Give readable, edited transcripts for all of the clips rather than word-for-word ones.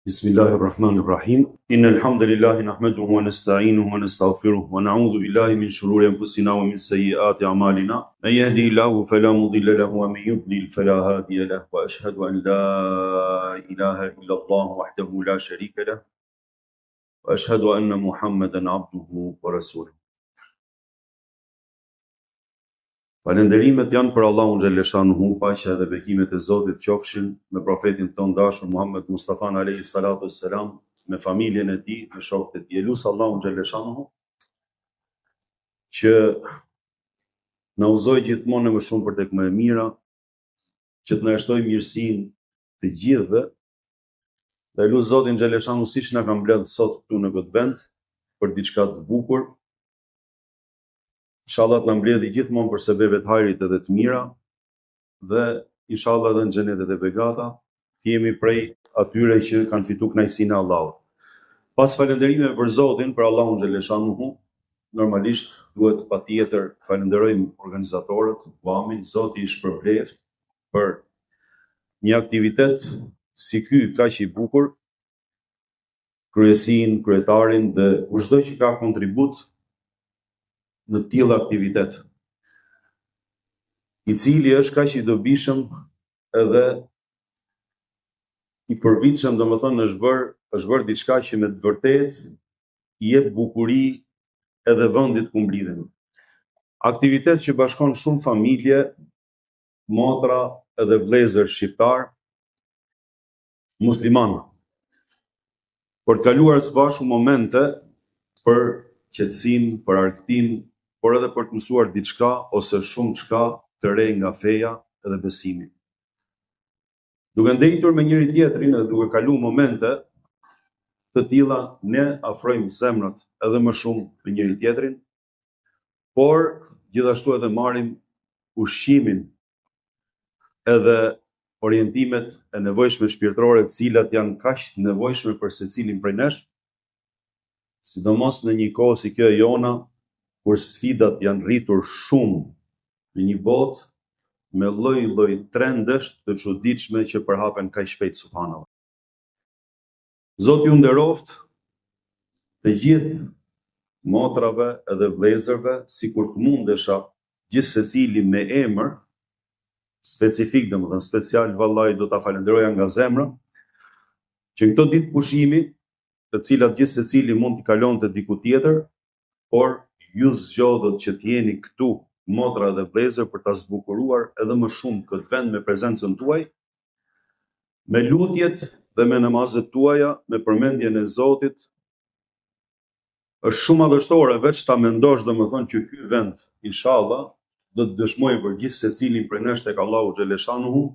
بسم الله الرحمن الرحيم إن الحمد لله نحمده ونستعينه ونستغفره ونعوذ بالله من شرور أنفسنا ومن سيئات أعمالنا من يهدي الله فلا مضل له ومن يضلل فلا هادي له وأشهد أن لا إله إلا الله وحده لا شريك له وأشهد أن محمدا عبده ورسوله. Falenderimet janë për Allahun xhaleshanuhu, paqja dhe bekimet e Zotit qofshin me profetin ton dashur Muhammed Mustafa alayhi salatu wassalam, me familjen e tij, me shokët e tij. Elus Allahun xhaleshanuhu që na udhëzoj gjithmonë më shumë për tek më e mira, që të na shtojë mirësinë të gjithëve. Dhe elus Zotin xhaleshanuhu siç na ka mbledh sot këtu në këtë vend për diçka të bukur. Inshallah të na mbledhë gjithmonë për sebeve të hajrit edhe të mira, dhe inshallah edhe në xhenetet e begata të jemi prej atyre që kanë fituar kënaqësinë e Allahut. Pas falënderimeve për Zotin, për Allahun xhaleshanuhu, normalisht duhet patjetër të falenderojmë organizatorët, BAM-in, Zoti i shpërbleft për një aktivitet si ky kaq i bukur, kryesin, kryetarin dhe çdo që ka kontribut në tillë aktivitet, i cili është kaq i dobishëm edhe i përvitshëm, domethënë është bërë diçka që me të vërtetë i jep bukuri edhe vendit ku mblidhemi. Aktivitet që bashkon shumë familje, motra edhe vëllezër shqiptar, musliman, për të kaluar së bashku momente për qetësim, për argëtim, por edhe për të mësuar diçka ose shumë çka të re nga feja edhe besimi. Duke ndëjtur me njëri tjetrin edhe duke kaluar momente të tilla, ne afrojmë zemrat edhe më shumë me njëri tjetrin, por gjithashtu edhe marrim ushqimin edhe orientimet e nevojshme shpirtërore, të cilat janë kaq nevojshme për secilin prej nesh, sidomos në një kohë si kjo e jona, kur sfidat janë rritur shumë në një botë me lloj-lloj trendesh të çuditshme që përhapen kaq shpejt, subhanallahu. Zoti ju nderoft të gjithë motrave edhe vëllezërve, sikur të mundesha gjithë secili me emër specifik, domethënë special, vallahi do ta falenderoja nga zemra, që këto ditë pushimi, të cilat gjithë secili mund t'i kalonte diku tjetër, por ju zgjodhët që t'jeni këtu, motra dhe vëllezër, për ta zbukuruar edhe më shumë këtë vend me prezencën tuaj, me lutjet dhe me namazet tuaja, me përmendjen e Zotit. Është shumë madhështore veç ta mendosh, domethënë, që ky vend, inshallah, do të dëshmojë për gjithë secilin prej nesh tek Allahu xhaleshanuhu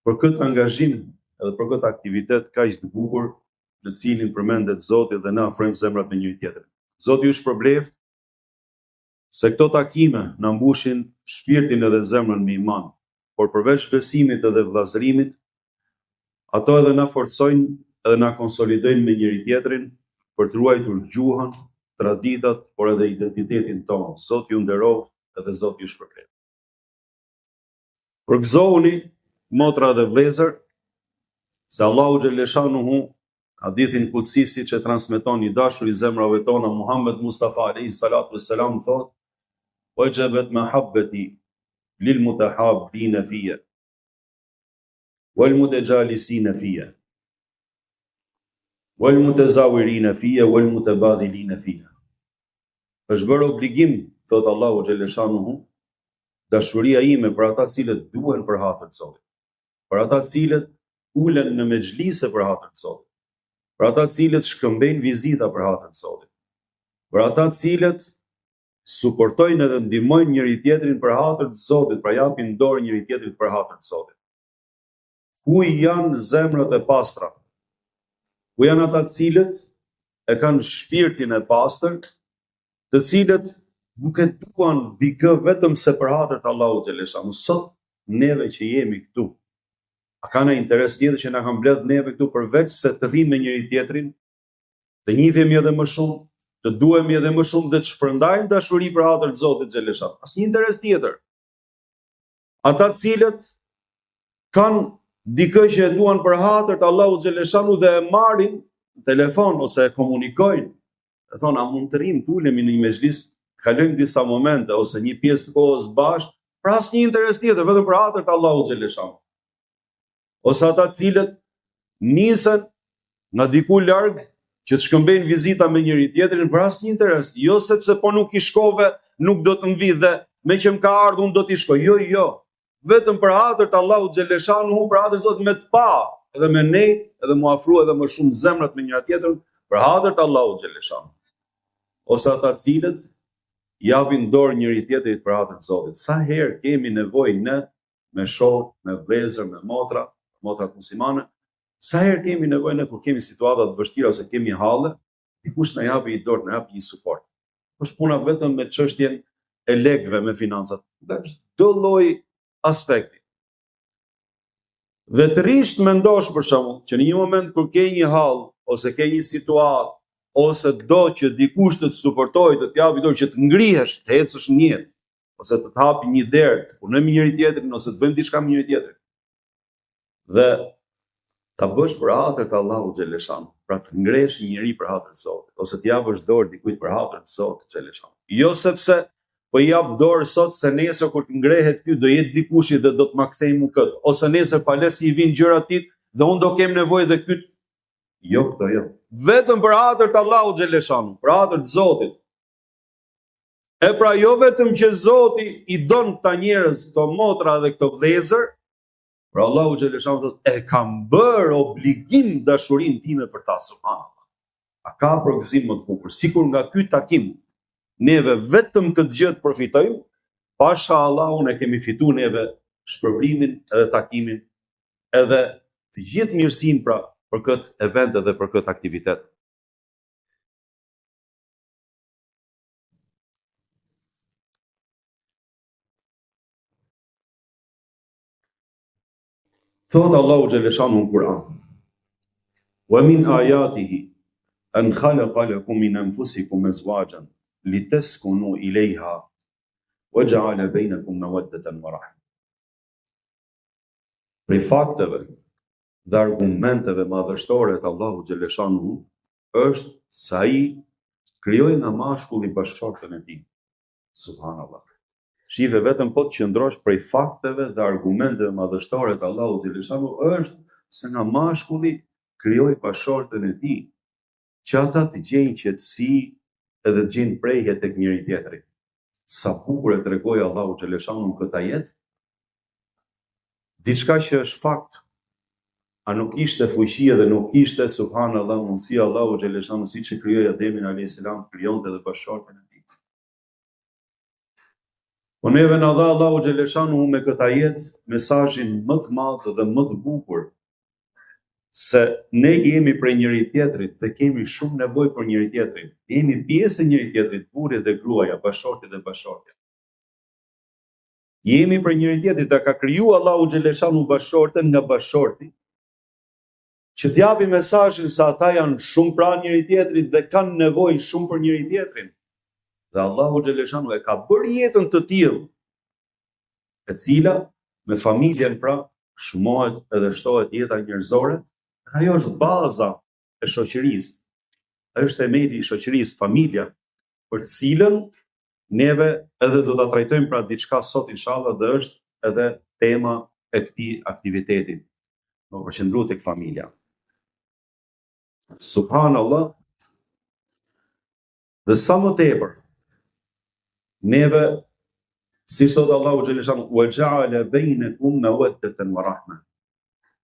për këtë angazhim edhe për këtë aktivitet kaq të bukur, në cilin përmendet Zoti dhe na afrojmë zemrat me njëri tjetrin. Zoti ju shpërbleft se këto takime na mbushin shpirtin edhe zemrën me iman, por përveç besimit edhe vëllazërimit, ato edhe na forcojnë edhe na konsolidojnë me njëri tjetrin për të ruajtur gjuhën, traditat, por edhe identitetin tonë. Zoti ju nderoft edhe Zoti ju shpërbleft. Përgëzohuni, motra dhe vëllezër, se Allahu xhaleshanuhu hadithin kudsisi që transmeton i dashur i zemrave tona Muhammed Mustafa alayhi salatu wassalam thot: "Wajabat mahabbati lil mutahabbina fiyya wal mutajalisina fiyya wal mutazawirina fiyya wal mutabadhilina fiyya." Është bërë obligim, thot Allahu xhaleshanuhu, dashuria ime për ata cilët duhen për hapet të Zotit, për ata cilët ulen në mexhlise për hapet të Zotit, për ata cilët shkëmbejnë vizita për hapet të Zotit, për ata cilët suportojnë edhe ndihmojnë njëri tjetrin për hapet të Zotit, pra japin dorë njëri tjetrit për hapet të Zotit. Ku janë zemrat e pastra? Ku janë ata cilët e kanë shpirtin e pastër, të cilët nuk e duan dikë vetëm se për hapet të Allahut xhaleshanuhu. Sot neve që jemi këtu, a ka në interes tjetër që na kanë mbledh neve këtu përveç se të rrim me njëri tjetrin, të njihemi edhe më shumë, të duhemi edhe më shumë dhe të shpërndajmë dashuri për hapet të Zotit xhaleshanuhu. Asnjë interes tjetër. Ata cilët kanë dikë që e duan për hatër të Allahu xhaleshanu dhe e marrin në telefon ose e komunikojnë, e thonë, a mund të rinë, tulemi në një mezhlis, kalojmë disa momente ose një pjesë të kohës bashkë, për asnjë interes tjetër, vetëm për hatër të Allahu xhaleshanu. Ose ata cilët nisen nga diku larg që të shkëmbejnë vizita me njëri tjetrin për asnjë interes, jo sepse po nuk i shkove, nuk do të mvi dhe me që më ka ardhur unë do t'i shkoj. Jo. Vetëm për hatër të Allahu xhaleshanu, për hatër të Zotit me të pa, edhe me ne, edhe mu afru edhe më shumë zemrat me njëra tjetrën, për hatër të Allahu xhaleshanu. Ose ata cilët japin dorë njëri tjetrit për hatër të Zotit. Sa herë kemi nevojë ne me shok, me vëllezër, me motrat muslimane, sa herë kemi nevojë ne kur kemi situata të vështira ose kemi halle, dikush na japi një dorë, na japi një suport. Është puna vetëm me çështjen e lekëve, me financat, dhe çdo lloj aspekti. Dhe të rish të mendosh për shembull që në një moment kur ke një hall ose ke një situatë ose do që dikush të të suportojë, të t'japi dorë, që të ngrihesh, të ecësh në jetë, ose të hapi një derë, të punojmë me njëri tjetrin ose të bëjmë diçka me njëri tjetrin. Dhe ta bësh për hatër të Allahu xhaleshanu, pra të ngresh një njeri për hatër të Zotit, ose të japësh dorë dikujt për hatër të Zotit xhaleshanu. Jo sepse po i jap dorë sot se nesër kur të ngrehet ky do jetë dikush dhe do të ma kthej mua kët, ose nesër palesi i vin gjërat tit dhe unë do kem nevojë dhe ky. Jo, këto jo. Vetëm për hatër të Allahu xhaleshanu, për hatër të Zotit. E pra jo vetëm që Zoti i don këta njerëz, këto motra dhe këto vëllezër, por Allahu xhaleshanu thotë e kam bërë obligim dashurinë time për ta, subhanallahu. A ka përgëzim më të bukur? Sikur nga ky takim neve vetëm këtë gjë të përfitojmë, pasha Allahun e kemi fituar neve shpërblimin edhe takimin, edhe të gjithë mirësinë pra për këtë event edhe për këtë aktivitet. Thot Allahu xhaleshanu në Kur'an: "Wa min ayatihi an khalaqa lakum min anfusikum azwajan litaskunu ilayha wa ja'ala bainakum mawaddatan wa rahma." Prej fakteve dhe argumenteve madhështore të Allahu xhaleshanu është se ai krijoi nga mashkulli bashkëshortën e tij. Subhanallahu. Shive vetëm po të qëndrosh prej fakteve dhe argumenteve madhështore të Allahu xhaleshanu është se nga mashkulli krijoi bashkëshortën e tij, që ata të gjejnë qetësi edhe të gjejnë prejhje tek njëri tjetri. Sa bukur e tregoi Allahu xhaleshanu në këtë ajet, diçka që është fakt. A nuk ishte fuqi dhe nuk ishte subhanallahu mundësi Allahu xhaleshanu siç e krijoi Ademin alayhis salam, krijonte edhe bashkëshortën e tij. Po neve na dha Allahu xhaleshanu me këtë ajet mesazhin më të madh dhe më të bukur, se ne jemi prej njëri tjetrit dhe kemi shumë nevojë për njëri tjetrin. Jemi pjesë e njëri tjetrit, burri dhe gruaja, bashorti dhe bashortja. Jemi për njëri tjetrit, dhe ka kriju Allahu xhaleshanu bashortën nga bashorti, që t'japi mesazhin se ata janë shumë pranë njëri tjetrit dhe kanë nevojë shumë për njëri tjetrin. Dhe Allahu xhaleshanu e ka bërë jetën të tillë, e cila me familjen pra shmohet edhe shtohet jeta njerëzore. Ajo është baza e shoqërisë. Ajo është themeli i shoqërisë, familja, për të cilën neve edhe do ta trajtojmë pra diçka sot inshallah, dhe është edhe tema e këtij aktiviteti. Do përqendrohet tek familja. Subhanallah. Dhe sa më tepër neve, si thot Allahu xhaleshanu, wa ja'ala bainakum mawaddatan wa rahma.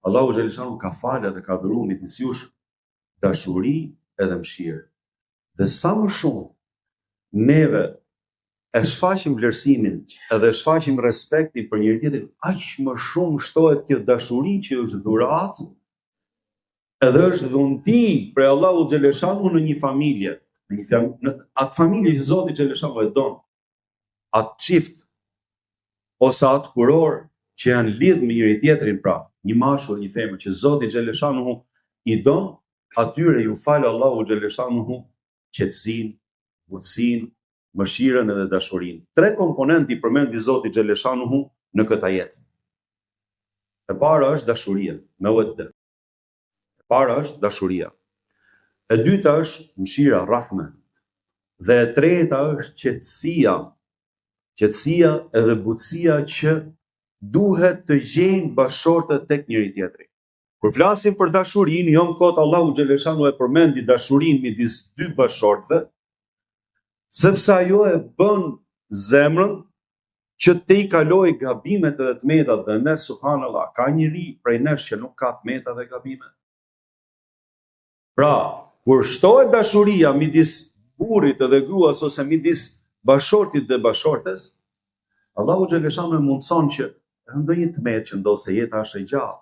Allahu xhaleshanu ka falë dhe ka dhëruar midis jush dashuri edhe mëshirë. Dhe sa më shumë neve e shfaqim vlerësimin edhe e shfaqim respektin për njëri tjetrin, aq më shumë shtohet kjo dashuri që është dhuratë edhe është dhunti për Allahu xhaleshanu në një familje, në atë familje që Zoti xhaleshanu e don, atë çift ose atë kuror që janë lidhë me njëri tjetrin, pra një mashkull, një femër që Zoti xhaleshanu i don, atyre ju fal Allahu xhaleshanu qetësinë, butësinë, mëshirën edhe dashurinë. Tre komponenti përmendi Zoti xhaleshanu në këtë ajet. E para është dashuria, me vëtë. E para është dashuria. E dyta është mëshira, rahme. Dhe e treta është qetësia. Qetësia edhe butësia që duhet të gjejnë bashortët tek njëri tjetri. Kur flasim për dashurinë, jo në kot Allahu xhaleshanu e përmendi dashurinë midis dy bashortëve, sepse ajo e bën zemrën që te I kaloj gabimet edhe tmetat dhe ne subhanallahu ka njëri prej nesh që nuk ka tmeta dhe gabimet. Pra, kur shtohet dashuria midis burrit edhe gruas ose midis bashortit dhe bashortes, Allahu xhaleshanu e mundson që ndonjë tmet që ndodh se jeta është e gjallë,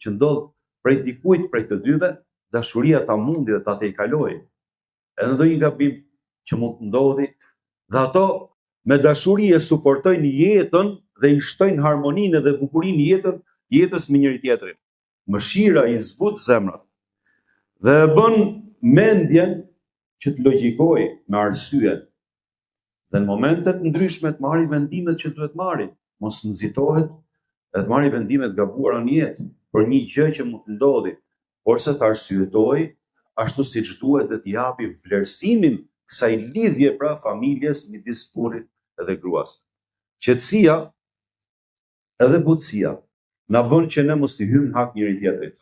që ndodh prej dikujt prej të dyve, dashuria ta mundi dhe ta te I kaloj. Edhe ndonjë gabim që mund të ndodhi, dhe ato me dashuri e suportojnë jetën dhe I shtojnë harmoninë dhe bukurinë jetës me njëri tjetrin. Mëshira I zbut zemrat dhe e bën mendjen që të logjikojë me arsye. Dhe në momentet ndryshme të marrë vendimet që duhet marrë, mos nxitohet dhe të marrë vendimet gabuara në jetë për një gjë që mund të ndodhi, por se të arsyetoj ashtu siç duhet dhe të japi vlerësimin kësaj lidhje pra familjes midis burrit edhe gruas. Qetësia edhe butësia na bën që ne mos I hyjmë në hak njëri tjetrit.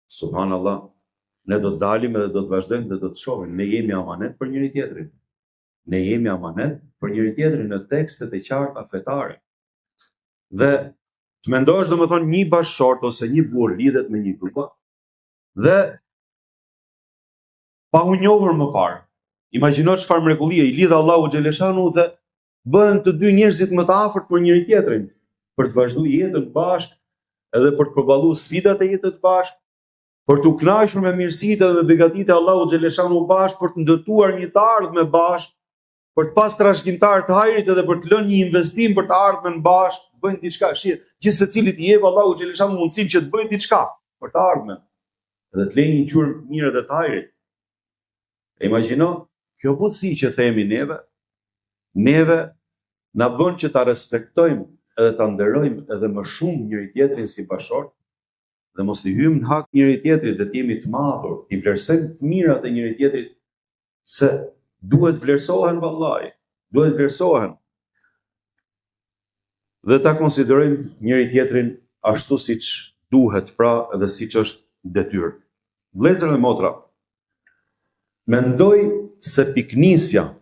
Subhanallahu, ne do të dalim edhe do të vazhdojmë dhe do të shohim, ne jemi amanet për njëri tjetrin. Ne jemi amanet për njëri tjetrin në tekstet e qarta fetare. Dhe të mendosh domethënë një bashkëshort ose një burr lidhet me një grua dhe pa u njohur më parë. Imagjino çfarë mrekullie I lidh Allahu xhaleshanu dhe bëhen të dy njerëzit më të afërt për njëri tjetrin, për të vazhduar jetën bashkë, edhe për të përballuar sfidat e jetës bashkë, për të kënaqur me mirësitë dhe me begatitë e Allahu xhaleshanu bashkë, për të ndërtuar një të ardhmë bashkë, për të pas trashëgimtar të hajrit edhe për të lënë një investim për të ardhmen bashkë, bëjnë diçka. Gjithë secilit I jep Allahu xhaleshanu mundësinë që të bëjë diçka për të ardhmen, edhe të lejnë një qurë mirë dhe të hajrit. Imagjino, kjo butësi që themi neve na bën që ta respektojmë edhe ta nderojmë edhe më shumë njëri tjetrin si bashkëshort dhe mos I hyjmë në hak njëri tjetrit dhe të jemi të madhur, I vlerësojmë të mirat e njëri tjetrit, se duhet vlerësohen vallahi, duhet vlerësohen. Dhe ta konsiderojmë njëri tjetrin ashtu siç duhet, pra edhe siç është detyrë. Vëllezër dhe motra, mendoj se piknisja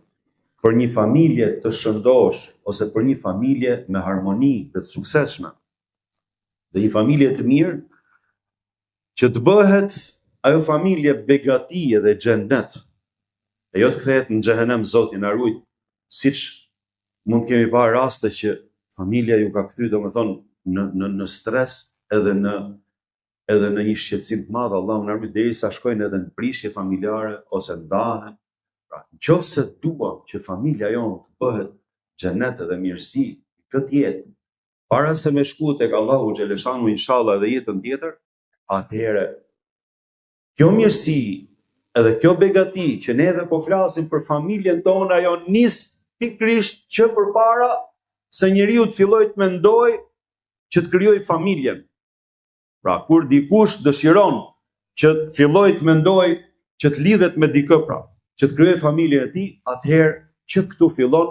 për një familje të shëndosh ose për një familje me harmoni dhe të suksesshme dhe një familje të mirë që të bëhet ajo familje begatie dhe xhennet, e jo të kthehet në xhehenem Zoti na ruaj, siç mund kemi parë raste që familja ju ka kthyer domethënë në stres edhe në një shqetësim të madh, Allahu na ruaj, derisa shkojnë edhe në prishje familjare ose ndahen. Pra, nëse duam që familja jonë të bëhet xhenet dhe mirësi këtë jetë, para se me shku tek Allahu xhaleshanu inshallah dhe jetën tjetër, atëherë kjo mirësi edhe kjo begati që neve po flasim për familjen tonë, ajo nis pikërisht që përpara se njeriu të fillojë të mendojë që të krijojë familjen. Pra, kur dikush dëshiron që të fillojë të mendojë që të lidhet me dikë, pra, që të krijojë familjen e tij, atëherë që këtu fillon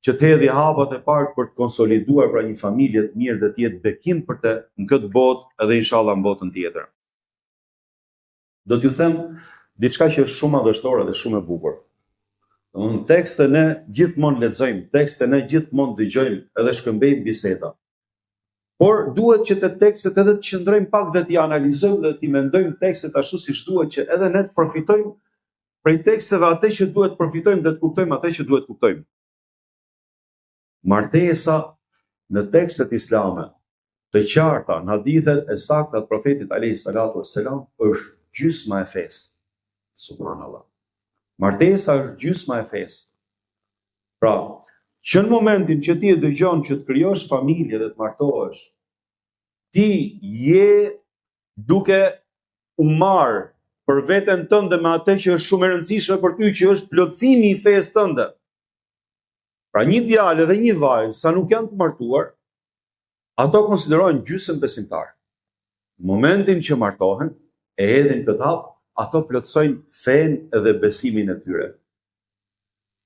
që të hedhë hapat e parë për të konsoliduar pra një familje të mirë dhe të jetë bekim për të në këtë botë edhe inshallah në botën tjetër. Do t'ju them diçka që është shumë madhështore dhe shumë e bukur. Në tekste ne gjithmonë lexojmë, tekste ne gjithmonë dëgjojmë edhe shkëmbejmë biseda. Por duhet që të tekstet edhe të qëndrojmë pak dhe t'i analizojmë dhe t'i mendojmë tekstet ashtu siç duhet, që edhe ne të përfitojmë prej teksteve atë që duhet përfitojmë dhe të kuptojmë atë që duhet kuptojmë. Martesa në tekstet islame të qarta, në hadithet e sakta të profetit alayhi salatu wassalam, është gjysma e fesë. Subhanallah. Martesa është gjysma e fesë. Pra, që në momentin që ti e dëgjon që të krijosh familje dhe të martohesh, ti je duke u marrë për veten tënde me atë që është shumë e rëndësishme për ty, që është plotësimi i fesë tënde. Pra një djalë dhe një vajzë sa nuk janë të martuar, ato konsiderohen gjysmë besimtar. Në momentin që martohen, e hedhin këtë hap, ato plotësojnë fenë edhe besimin e tyre.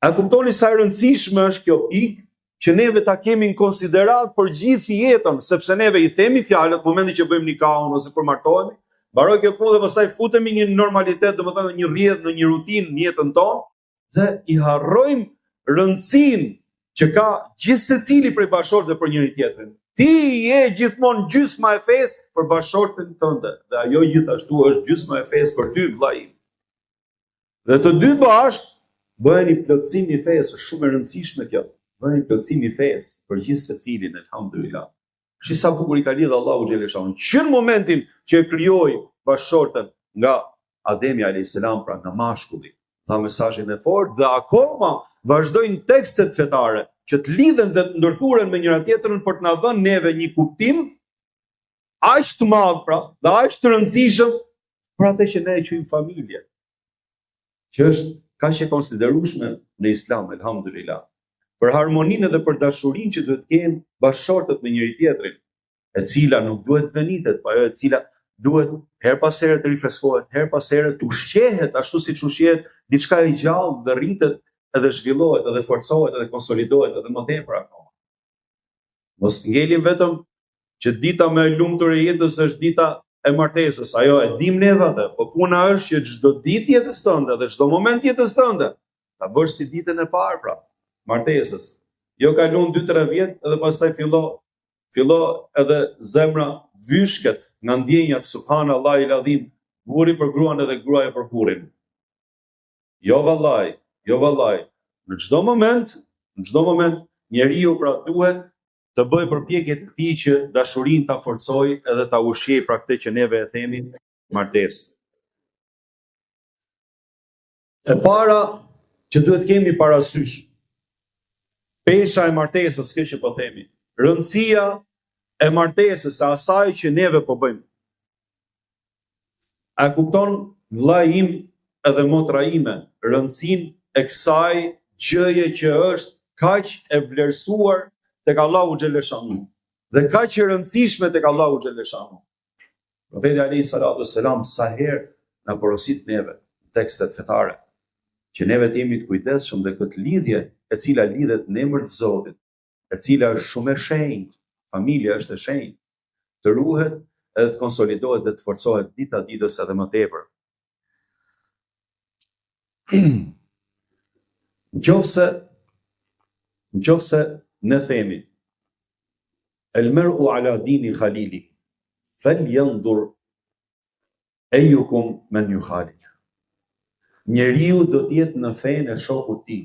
A kuptoni sa e rëndësishme është kjo pikë që neve ta kemi në konsiderat për gjithë jetën, sepse neve i themi fjalët në momentin që bëjmë nikahun ose kur martohemi, mbaroj kjo punë dhe pastaj futemi një normalitet, domethënë një rrjedh, në një rutinë në jetën tonë dhe i harrojmë rëndësinë që ka gjithë secili prej bashkëshortëve për njëri tjetrin. Ti je gjithmonë gjysma e fesë për bashkëshorten tënde, dhe ajo gjithashtu është gjysma e fesë për ty, vllai im. Dhe të dy bashkë bëhen i plotësim i fesë, është shumë e rëndësishme kjo. Bëhen i plotësim i fesë për gjithë secilin, elhamdulillah. Shi sa bukur i ka lidhur Allahu xheleshaun. Që në momentin që e krijoi bashkëshorten nga Ademi alayhis salam, pra nga mashkulli, tha mesazhin e fortë dhe akoma vazhdojnë tekstet fetare që të lidhen dhe të ndërthuren me njëra tjetrën për të na dhënë neve një kuptim aq të madh, pra, dhe aq të rëndësishëm për atë që ne e quajmë familje, që është kaq e konsiderueshme në Islam, elhamdulillah, për harmoninë dhe për dashurinë që duhet të kenë bashkëshortët me njëri tjetrin, e cila nuk duhet venitet, po ajo e cila duhet her pas here të rifreskohet, her pas here të ushqehet ashtu siç ushqehet diçka e gjallë dhe rritet edhe zhvillohet, edhe forcohet, edhe konsolidohet, edhe më tepër akoma. Mos ngelim vetëm që dita më e lumtur e jetës është dita e martesës, ajo e dim neve atë, po puna është që çdo ditë jetës tënde dhe çdo moment jetës tënde ta bësh si ditën e parë, pra, martesës. Jo kalon 2-3 vjet edhe pastaj fillo edhe zemra vyshket nga ndjenjat subhanallahu el-azim, burri për gruan edhe gruaja për burrin. Jo vallaj, në çdo moment njeriu pra duhet të bëjë përpjekjet e tij që dashurinë ta forcojë edhe ta ushqejë pra këtë që neve e themi martesë. E para që duhet kemi parasysh, pesha e martesës, kjo që po themi, rëndësia e martesës, e asaj që neve po bëjmë. A kupton vllai im edhe motra ime rëndësinë e kësaj gjëje që është kaq e vlerësuar tek Allahu xheleshanu dhe kaq e rëndësishme tek Allahu xheleshanu. Profeti alayhis salatu wassalam sa herë na porosit neve tekstet fetare që neve të jemi të kujdesshëm dhe këtë lidhje e cila lidhet në emër të Zotit, e cila është shumë e shenjtë, familja është e shenjtë, të ruhet edhe të konsolidohet dhe të forcohet dita ditës edhe më tepër. Në qofse ne themi el mer'u ala dini khalili falyanzur ayyukum man yukhalil. Njeriu do të jetë në fenë e shokut të tij.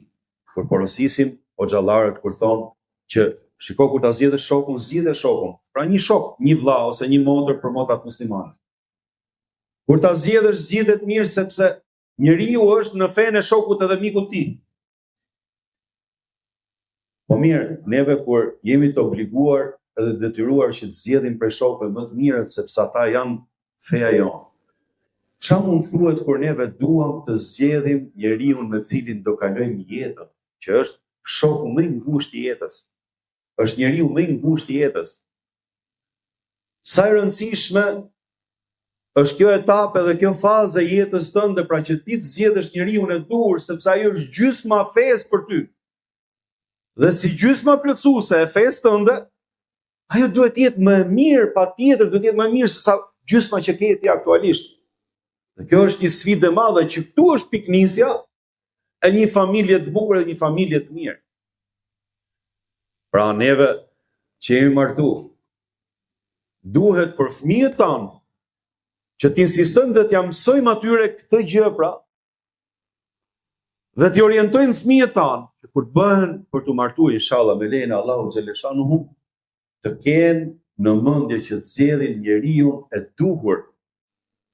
Kur porosisim xhallarët kur thonë që shiko kur ta zgjedhësh shokun, zgjidhe shokun. Pra një shok, një vlla ose një motër për motrat muslimane. Kur ta zgjedhësh, zgjidhet mirë sepse njeriu është në fenë e shokut edhe mikut të tij. Po mirë, neve kur jemi të obliguar edhe detyruar që të zgjedhim prej shokëve më të mirët sepse ata janë feja jonë. Çfarë mund thuhet kur neve duam të zgjedhim njeriu me cilin do kalojmë jetën, që është shoku më i ngushtë i jetës. Është njeriu më i ngushtë i jetës. Sa e rëndësishme është kjo etapë dhe kjo fazë e jetës tënde, pra që ti të zgjedhësh njeriu e duhur, sepse ai është gjysma e fesë për ty. Dhe si gjysma plotësuese e fesë tënde, ajo duhet të jetë më e mirë, patjetër duhet të jetë më e mirë se sa gjysma që ke ti aktualisht. Dhe kjo është një sfidë e madhe që këtu është piknisja e një familje të bukur dhe një familje të mirë. Pra neve që jemi martu, duhet për fëmijët tanë që t'insistojmë dhe t'ja mësojmë atyre këtë gjë, pra, dhe t'i orientojmë fëmijët tanë që kur të bëhen për t'u martuar inshallah me lejen e Allahut xhaleshanuhu, të kenë në mendje që të zgjedhin njeriu e duhur,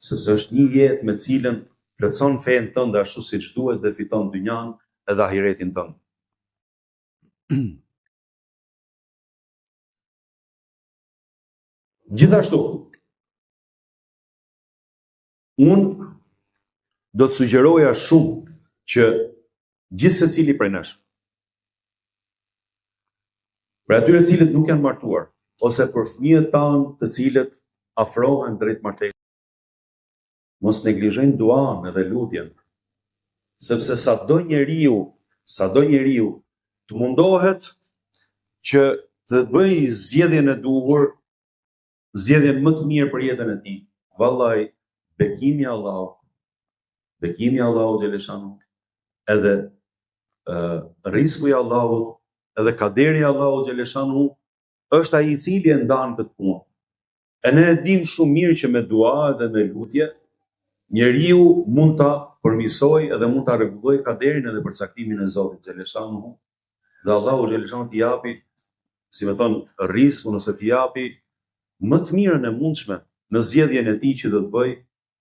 sepse është një jetë me cilën plotson fenë tënde ashtu siç duhet dhe fiton dynjan edhe ahiretin tënd. Gjithashtu, unë do të sugjeroja shumë që gjithë secili prej nesh, për atyre cilët nuk janë martuar, ose për fëmijët tanë të cilët afrohen drejt martesës. Mos neglizhojnë duan edhe lutjen, sepse sado njeriu të mundohet që të bëjë zgjedhjen e duhur, zgjedhjen më të mirë për jetën e tij. Vallai, bekimi i Allahut xheleshanu, edhe risku i Allahut, edhe kaderi i Allahut xheleshanu është ai i cili e ndan këtë punë. E ne e dim shumë mirë që me dua dhe me lutje njeriu mund ta përmirësojë edhe mund ta rregullojë kaderin edhe përcaktimin e Zotit xheleshanu, dhe Allahu xheleshanu t'i japi, si më thon, riskun ose t'i japi më të mirën e mundshme në zgjedhjen e tij që do të bëj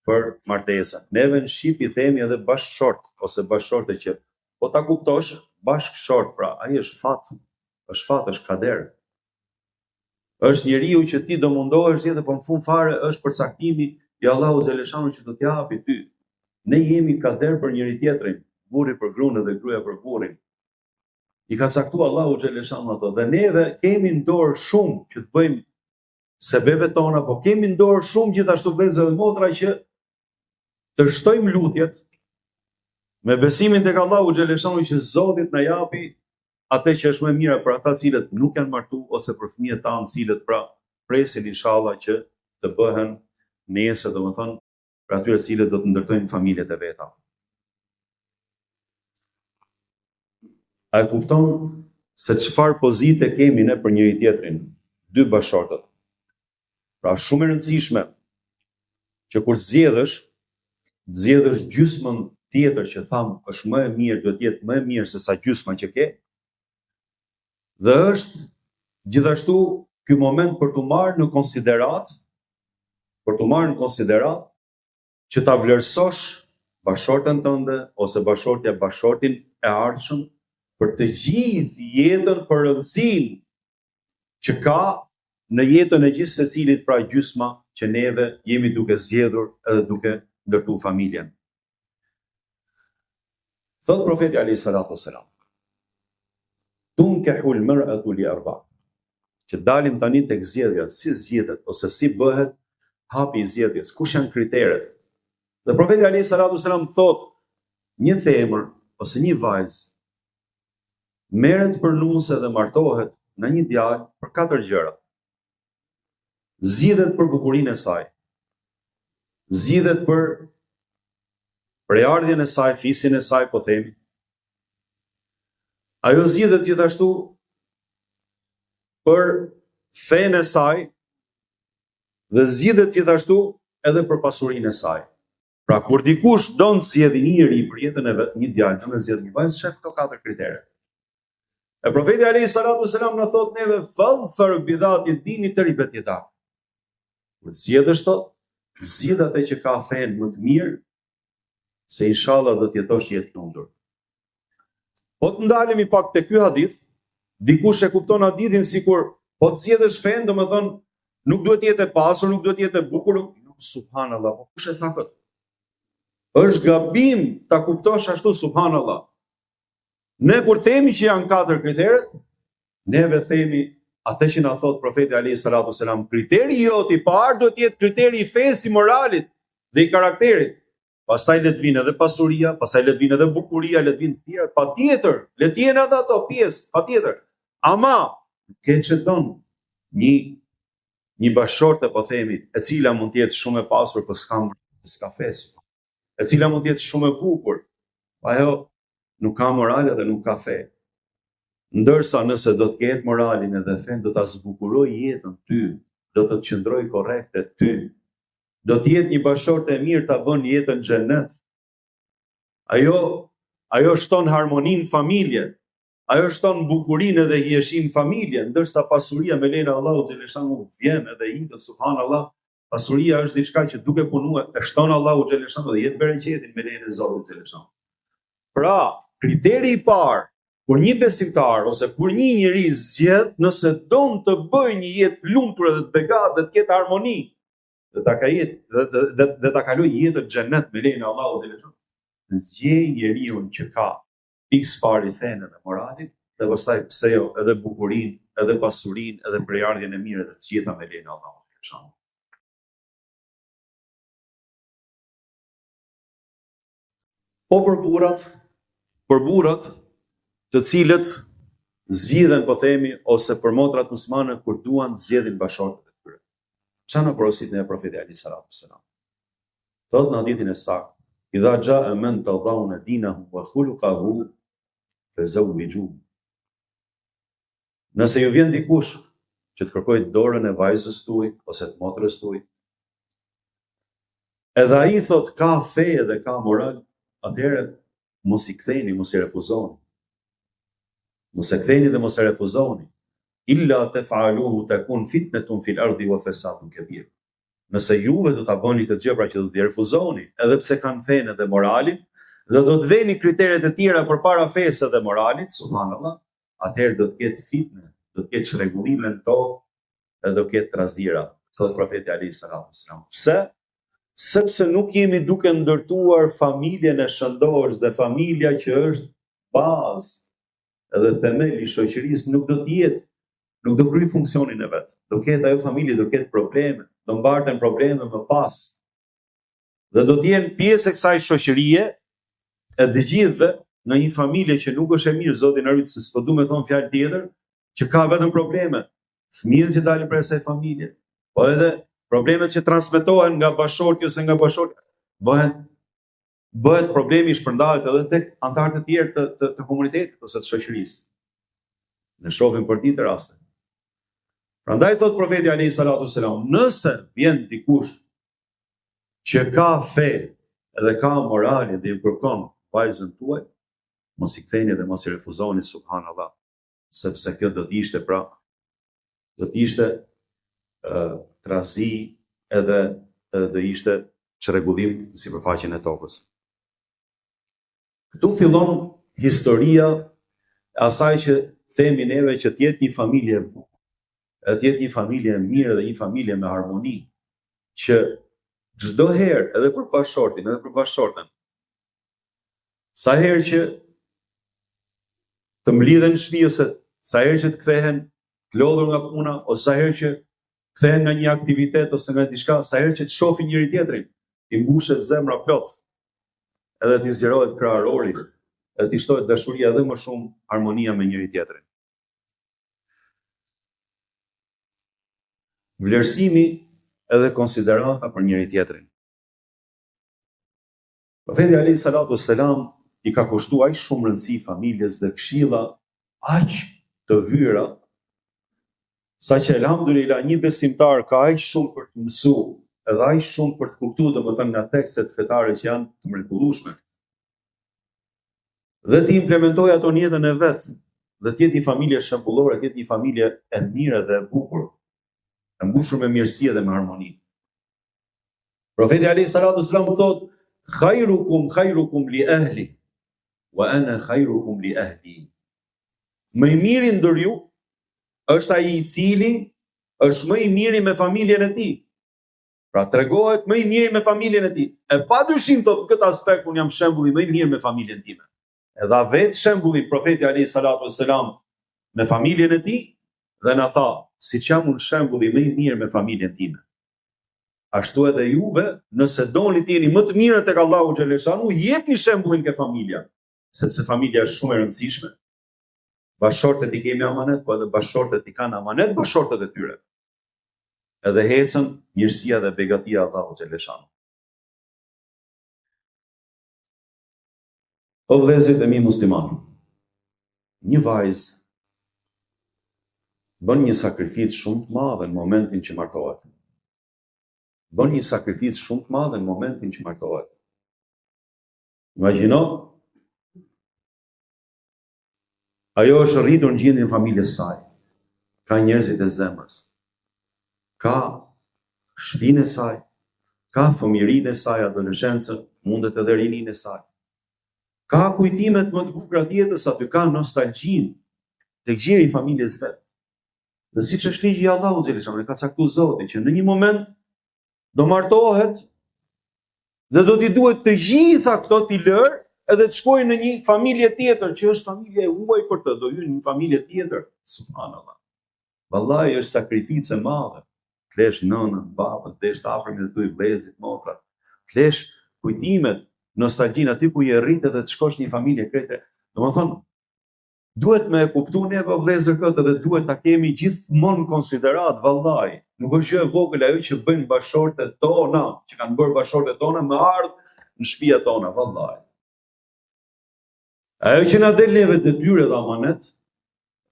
për martesën. Neve në Shqip i themi edhe bashkëshort ose bashkëshorte që po ta kuptosh, bashkëshort, pra ai është fat, është kader. Është njeriu që ti do mundohesh jetë, po në fund fare është përcaktimi i Allahu xheleshanu që do t'ja japi ty. Ne jemi kader për njëri tjetrin, burri për gruën dhe gruaja për burrin. I ka caktuar Allahu xheleshanu ato, dhe neve kemi në dorë shumë që të bëjmë sebeve tona, po kemi në dorë shumë gjithashtu vëllezër dhe motra që të shtojmë lutjet me besimin tek Allahu xheleshanu që Zoti na japi atë që është më mirë për ata cilët nuk janë martu ose për fëmijët tanë cilët pra presin inshallah që të bëhen nesër, domethënë për atyre cilët do të ndërtojnë familjet e veta. A e kupton se çfarë pozite kemi ne për njëri tjetrin, dy bashkëshortët? Pra shumë e rëndësishme që kur zgjedhësh gjysmën tjetër që tham është më e mirë, do të jetë më e mirë se sa gjysma që ke. Dhe është gjithashtu ky moment për të marrë në konsiderat, që ta vlerësosh bashkëshorten tënde ose bashkëshortin e ardhshëm për të gjithë jetën, për rëndësinë që ka në jetën e gjithë secilit, pra gjysma që neve jemi duke zgjedhur edhe duke ndërtuar familjen. Thot profeti alayhi salatu wasalam, tunkehul mar'atu li arba'. Që dalim tani tek zgjedhja, si zgjedhet ose si bëhet hapi i zgjedhjes, kush janë kriteret. Dhe profeti alayhi salatu wasalam thot, një femër ose një vajzë merret për nuse dhe martohet në një djalë për 4 gjëra. Zgjidhet për bukurinë e saj, zgjidhet për prejardhjen e saj, fisin e saj, po themi. Ajo zgjidhet gjithashtu për fenë e saj dhe zgjidhet gjithashtu edhe për pasurinë e saj. Pra kur dikush don të zgjedhë një njeri për jetën e vet, një djalë, do të zgjedhë një vajzë, shef këto 4 kritere. E profeti alayhi salatu wasalam na thot neve fadhfar bidhati dini të ribet jeta. Kur zgjedhësh thot, zgjidh atë që ka fenë më të mirë, se inshallah do të jetosh jetë të lumtur. Po të ndalemi pak te ky hadith, dikush e kupton hadithin sikur po të zgjedhësh fenë, domethënë nuk duhet të jetë e pasur, nuk duhet të jetë e bukur, subhanallahu, po kush e tha këtë? Është gabim ta kuptosh ashtu, subhanallahu. Ne kur themi që janë 4 kriteret, neve themi atë që na thot profeti alayhi salatu wasalam, kriteri jot i parë do të jetë kriteri i fesë, i moralit dhe i karakterit. Pastaj le të vinë edhe pasuria, pastaj le të vinë edhe bukuria, le të vinë të tjera, patjetër, le të jenë edhe ato pjesë, patjetër. Ama ke çeton një bashkëshorte, po themi, e cila mund të jetë shumë e pasur, po s'ka fesë, e cila mund të jetë shumë e bukur, ajo nuk ka moral dhe nuk ka fe. Ndërsa nëse do të ketë moralin edhe fen, do ta zbukuroj jetën ty, do të qëndroj korrekte ty. Do të jetë një bashkëshorte e mirë, ta bën jetën xhenet. Ajo shton harmoninë familje. Ajo shton bukurinë dhe hijeshin familje, ndërsa pasuria me lejen e Allahut xheleshanu vjen edhe ikët, subhanallahu. Pasuria është diçka që duke punuar e shton Allahu xheleshanu dhe jetë bereqetin me lejen e Zotit xheleshanu. Pra, kriteri i parë kur një besimtar ose kur një njeri zgjedh, nëse don të bëjë një jetë lumtur dhe të begatë dhe të ketë harmoni, dhe ta kaloj jetën xhenet me lejen e Allahut xheleshanu, zgjej njeriu që ka pikë parë fenë dhe moralin, dhe pastaj pse jo, edhe bukurinë, edhe pasurinë, edhe prejardhjen e mirë, dhe të gjitha me lejen e Allahut. Po për burrat, të cilët zgjidhen, po themi, ose për motrat muslimane kur duan zgjedhin bashortët e tyre. Çfarë na porositë e profetit Ali sallallahu alaihi wasallam? Thot në hadithin e saktë, idha jaa man tadawna dinahu wa khuluquhu fazawwijuhu. Nëse ju vjen dikush që të kërkoj dorën e vajzës tuaj ose të motrës tuaj, edhe ai thot ka fe dhe ka moral, atëherë mos i ktheni, mos i refuzoni. Mos e ktheni dhe mos e refuzoni. Illa taf'aluhu takun fitnatun fil ardi wa fasadun kabir. Nëse juve do ta bëni këtë gjë, pra që do t'i refuzoni, edhe pse kanë fenë dhe moralin, dhe do të veni kriteret e tjera përpara fesë dhe moralit, subhanallahu, atëherë do të ketë fitnë, do të ketë çrregullime në tokë, dhe do të ketë trazira, thot profeti Ali sallallahu alaihi wasallam. Pse? Sepse nuk jemi duke ndërtuar familjen e shëndosh, dhe familja që është bazë edhe themeli i shoqërisë nuk do të jetë, nuk do kryej funksionin e vet. Do ketë ajo familje, do ketë probleme, do mbarten probleme më pas. Dhe do të jenë pjesë e kësaj shoqërie e të gjithëve në një familje që nuk është e mirë, Zoti na rrit se s'po du me thonë fjalë tjetër, që ka vetëm probleme. Fëmijët që dalin prej asaj familje, po edhe problemet që transmetohen nga bashorti ose nga bashortja, bëhet problemi i shpërndahet edhe tek anëtarët e tjerë të komunitetit ose të shoqërisë. Ne shohim për ditë raste. Prandaj thot profeti alayhi salatu wasalam, nëse vjen dikush që ka fe edhe ka morale dhe ju kërkon vajzën tuaj, mos i ktheni dhe mos i refuzoni, subhanallahu, sepse kjo do të ishte do të ishte trazi edhe do ishte çrregullim në sipërfaqen e tokës. Këtu fillon historia e asaj që themi neve që të jetë një familje, të jetë një familje e mirë dhe një familje me harmoni, që çdo herë edhe për bashortin, edhe për bashortën, sa herë që të mblidhen në shtëpi ose sa herë që të kthehen të lodhur nga puna, ose sa herë që kthehen nga një aktivitet ose nga diçka, sa herë që të shohin njëri tjetrin, i mbushet zemra plot, edhe t'i zgjerohet krahërori, edhe t'i shtohet dashuria edhe më shumë harmonia me njëri tjetrin. Vlerësimi edhe konsiderata për njëri tjetrin. Profeti alayhi salatu wassalam i ka kushtuar aq shumë rëndësi familjes dhe këshilla aq të vyra, sa që elhamdulillah një besimtar ka aq shumë për të mësuar, edhe aq shumë për të kuptuar, domethënë nga tekstet fetare që janë të mrekullueshme, dhe të implementojë ato në jetën e vet, dhe të jetë një familje shembullore, të jetë një familje e mirë dhe e bukur, e mbushur me mirësi dhe me harmoni. Profeti alayhi salatu wasalam thotë: khairukum li ahli wa ana khairukum li ahli. Më i miri ndër ju është ai i cili është më i miri me familjen e tij. Pra tregohet më i miri me familjen e tij. E padyshim thotë në këtë aspekt un jam shembulli më i mirë me familjen time. Edhe vetë shembulli profeti alayhi salatu wasalam me familjen e tij dhe na tha, siç jam un shembulli më i mirë me familjen time, ashtu edhe juve, nëse doni të jeni më të mirë tek Allahu xhaleshanu, jepni shembullin ke familja, sepse familja është shumë e rëndësishme. Bashortet i kemi amanet, po edhe bashortet i kanë amanet bashortet e tyre. Edhe hecën mirësia dhe begatia Allahu xhaleshanu. O vëllezërit e mi muslimanë, një vajzë bën një sakrificë shumë të madhe në momentin që martohet. Bën një sakrificë shumë të madhe në momentin që martohet. Imagjino, ajo është rritur në gjendjen e familjes saj. Ka njerëzit e zemrës. Ka shtëpinë e saj, ka fëmijërinë e saj, adoleshencën, mundet edhe rininë e saj. Ka kujtimet më të bukura të jetës aty, ka nostalgjinë tek gjeri i familjes vet. Dhe siç është ligji i Allahut xhaleshanu, ka caktuar Zoti që në një moment do martohet dhe do t'i duhet të gjitha këto t'i lërë edhe të shkojnë në një familje tjetër, që është familje e huaj për të, do hyjnë në një familje tjetër. Subhanallah. Vallahi është sakrificë e madhe. Flesh nënën, babën, flesh të afërmit e tuaj, vëllezërit, motrat. Flesh kujtimet, nostalgjinë aty ku je rritë dhe të shkosh një familje krete. Domethënë, duhet me kuptu neve vëllezër këtë dhe duhet ta kemi gjithmonë konsiderat, vallahi. Nuk është gjë e vogël ajo që bëjnë bashortet tona, që kanë bërë bashortet tona me ardh në shtëpiat tona, vallahi. Ajo që na del neve detyrë dhe amanet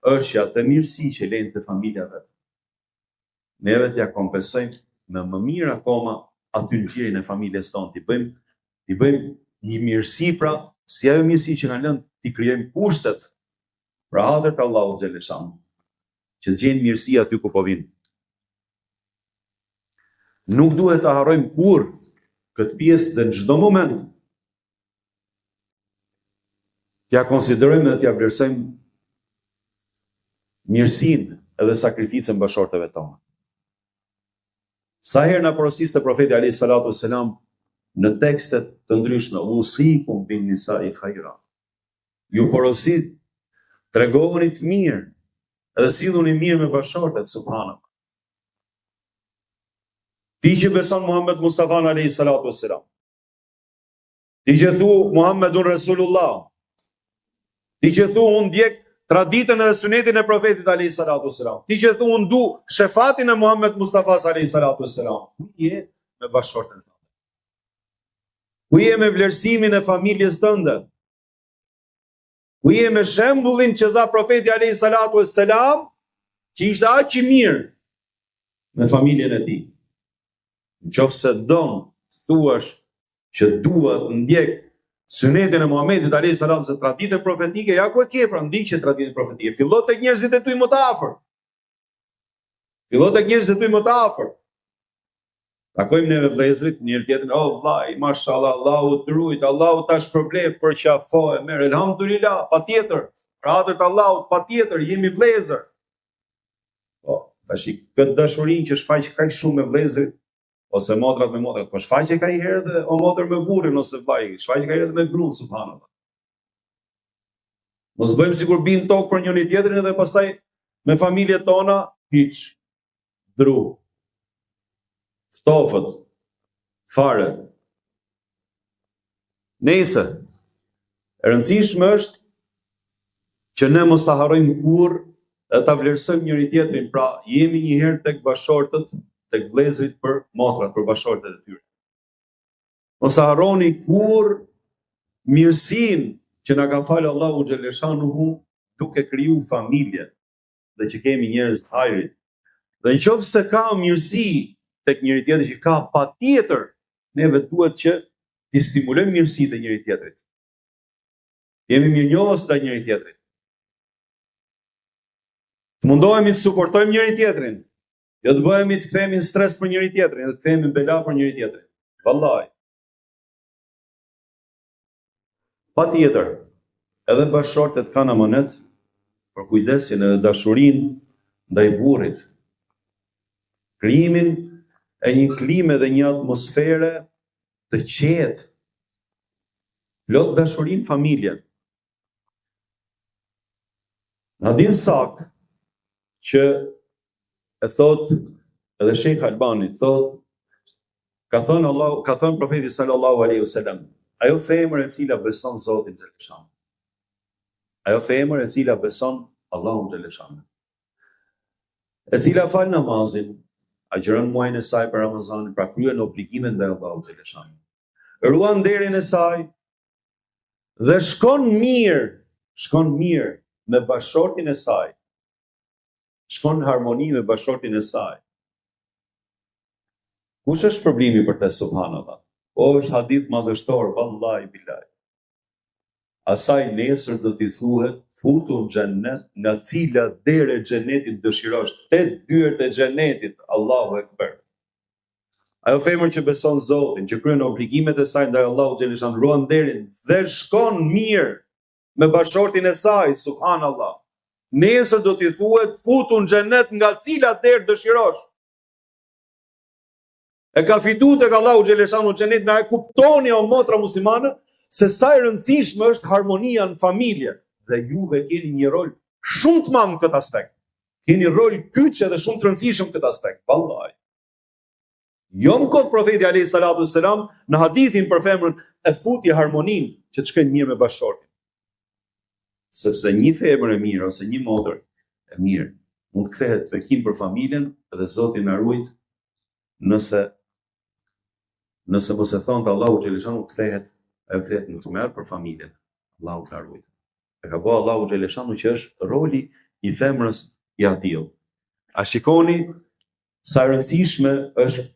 është që atë mirësi që lejnë të familjave, neve t'ja kompensojmë me më mirë akoma aty në gjirin e familjes tonë, t'i bëjmë një mirësi, pra, si ajo mirësi që na lënë t'i krijojmë kushtet për hadër të Allahut xhaleshanu, që të gjejnë mirësi aty ku po vinë. Nuk duhet të harrojmë kurrë këtë pjesë dhe në çdo moment t'ja konsiderojmë dhe t'ja vlerësojmë mirësinë edhe sakrificën bashorteve tona. Sa herë na porosiste profeti alayhi salatu wassalam në tekstet të ndryshme, usikum bin nisa'i khaira. Ju porosit, tregohuni të mirë, edhe silluni mirë me bashortet, subhanallahu. Ti që beson Muhammed Mustafa alayhi salatu wassalam, ti që thu Muhammedun Rasulullah, ti që thu unë ndjek traditën e sunetin e profetit alayhi salatu wassalam, ti që thu unë du shefatin e Muhammed Mustafa alayhi salatu wassalam, ku je me bashortën tënde? Ku je me vlerësimin e familjes tënde? Ku je me shembullin që dha profeti alayhi salatu wassalam, që ishte aq i mirë me familjen e tij? Nëse don thuash që duhet ndjek sunetin e Muhamedit alayhi salatu wassalam, traditën profetike, ja ku e ke pra, ndiqje traditën profetike. Fillo tek njerëzit e tuaj më të afër. Fillo tek njerëzit e tuaj më të afër. Takojmë neve vëllezërit, njëri tjetrin, oh vllai, mashallah, Allahu të rujt, Allahu tash problem për qafo e merr, elhamdulillah, patjetër. Për hadër të Allahut, patjetër, jemi vëllezër. Po, tash këtë dashurinë që shfaq kaq shumë me vëllezërit, ose motrat me motrat, po shfaqe ka një herë dhe o motër me burrin ose vllai, shfaqe ka një herë dhe me gruan, subhanallahu. Mos bëjmë sikur bin tokë për njëri tjetrin edhe pastaj me familjet tona hiç dru. Ftofët, fare. Nëse e rëndësishme është që ne mos ta harrojmë kurrë dhe ta vlerësojmë njëri tjetrin, pra jemi një herë tek bashortët, tek vëllezërit për motrat, për bashortët e tyre. Mos harroni kurrë mirësinë që na ka falë Allahu xhaleshanuhu duke kriju familje dhe që kemi njerëz të hajrit. Dhe nëse ka mirësi tek njëri tjetri që ka, patjetër neve duhet që t'i stimulojmë mirësitë e njëri tjetrit. Jemi mirënjohës ndaj njëri tjetrit. Të mundohemi të suportojmë njëri tjetrin, jo të bëhemi të kthehemi në stres për njëri tjetrin, dhe të kthehemi në bela për njëri tjetrin. Vallahi. Patjetër, edhe bashortet kanë amanet për kujdesin edhe dashurinë ndaj burrit. Krijimin e një klime dhe një atmosfere të qetë, plot dashurinë familjen. Na din sak që e thot edhe Sheikh Albani, thot, ka thënë profeti sallallahu alaihi wasallam, ajo femër e cila beson Zotin xhaleshanu, ajo femër e cila beson Allahun xhaleshanu, e cila fal namazin, agjeron muajin e saj për Ramazanin, pra kryen obligimet ndaj Allahut xhaleshanu, ruan nderin e saj dhe shkon mirë me bashortin e saj, shkon në harmoni me bashortin e saj. Kush është problemi për të, subhanallah? O, është hadith madhështor, vallahi billahi. Asaj nesër do t'i thuhet, futu në xhennet, nga cila derë e xhenetit dëshirosh, 8 dyert e xhenetit, Allahu ekber. Ajo femër që beson Zotin, që kryen obligimet e saj ndaj Allahut xhaleshan, ruan nderin dhe shkon mirë me bashortin e saj, subhanallah. Nesër do t'i thuhet, futu në xhenet, nga cila derë dëshirosh. E ka fitu tek Allahu xhaleshanu xhenet, na e kuptoni o motra muslimane se sa e rëndësishme është harmonia në familje. Dhe juve keni një rol shumë të madh në këtë aspekt. Keni rol kyçe dhe shumë të rëndësishëm këtë aspekt. Vallahi. Jo më kot profeti alayhi salatu wassalam në hadithin për femrën e futi harmoninë që të shkojnë mirë me bashkëshortin. Sepse një femër e mirë ose një motër e mirë mund të kthehet bekim për familjen dhe Zoti na ruaj nëse mos e thon të Allahu xheleshanu kthehet në tmerr për familjen. Allahu ta ruaj. E ka bëu Allahu xheleshanu që është roli i femrës i atill. A shikoni sa rëndësishme është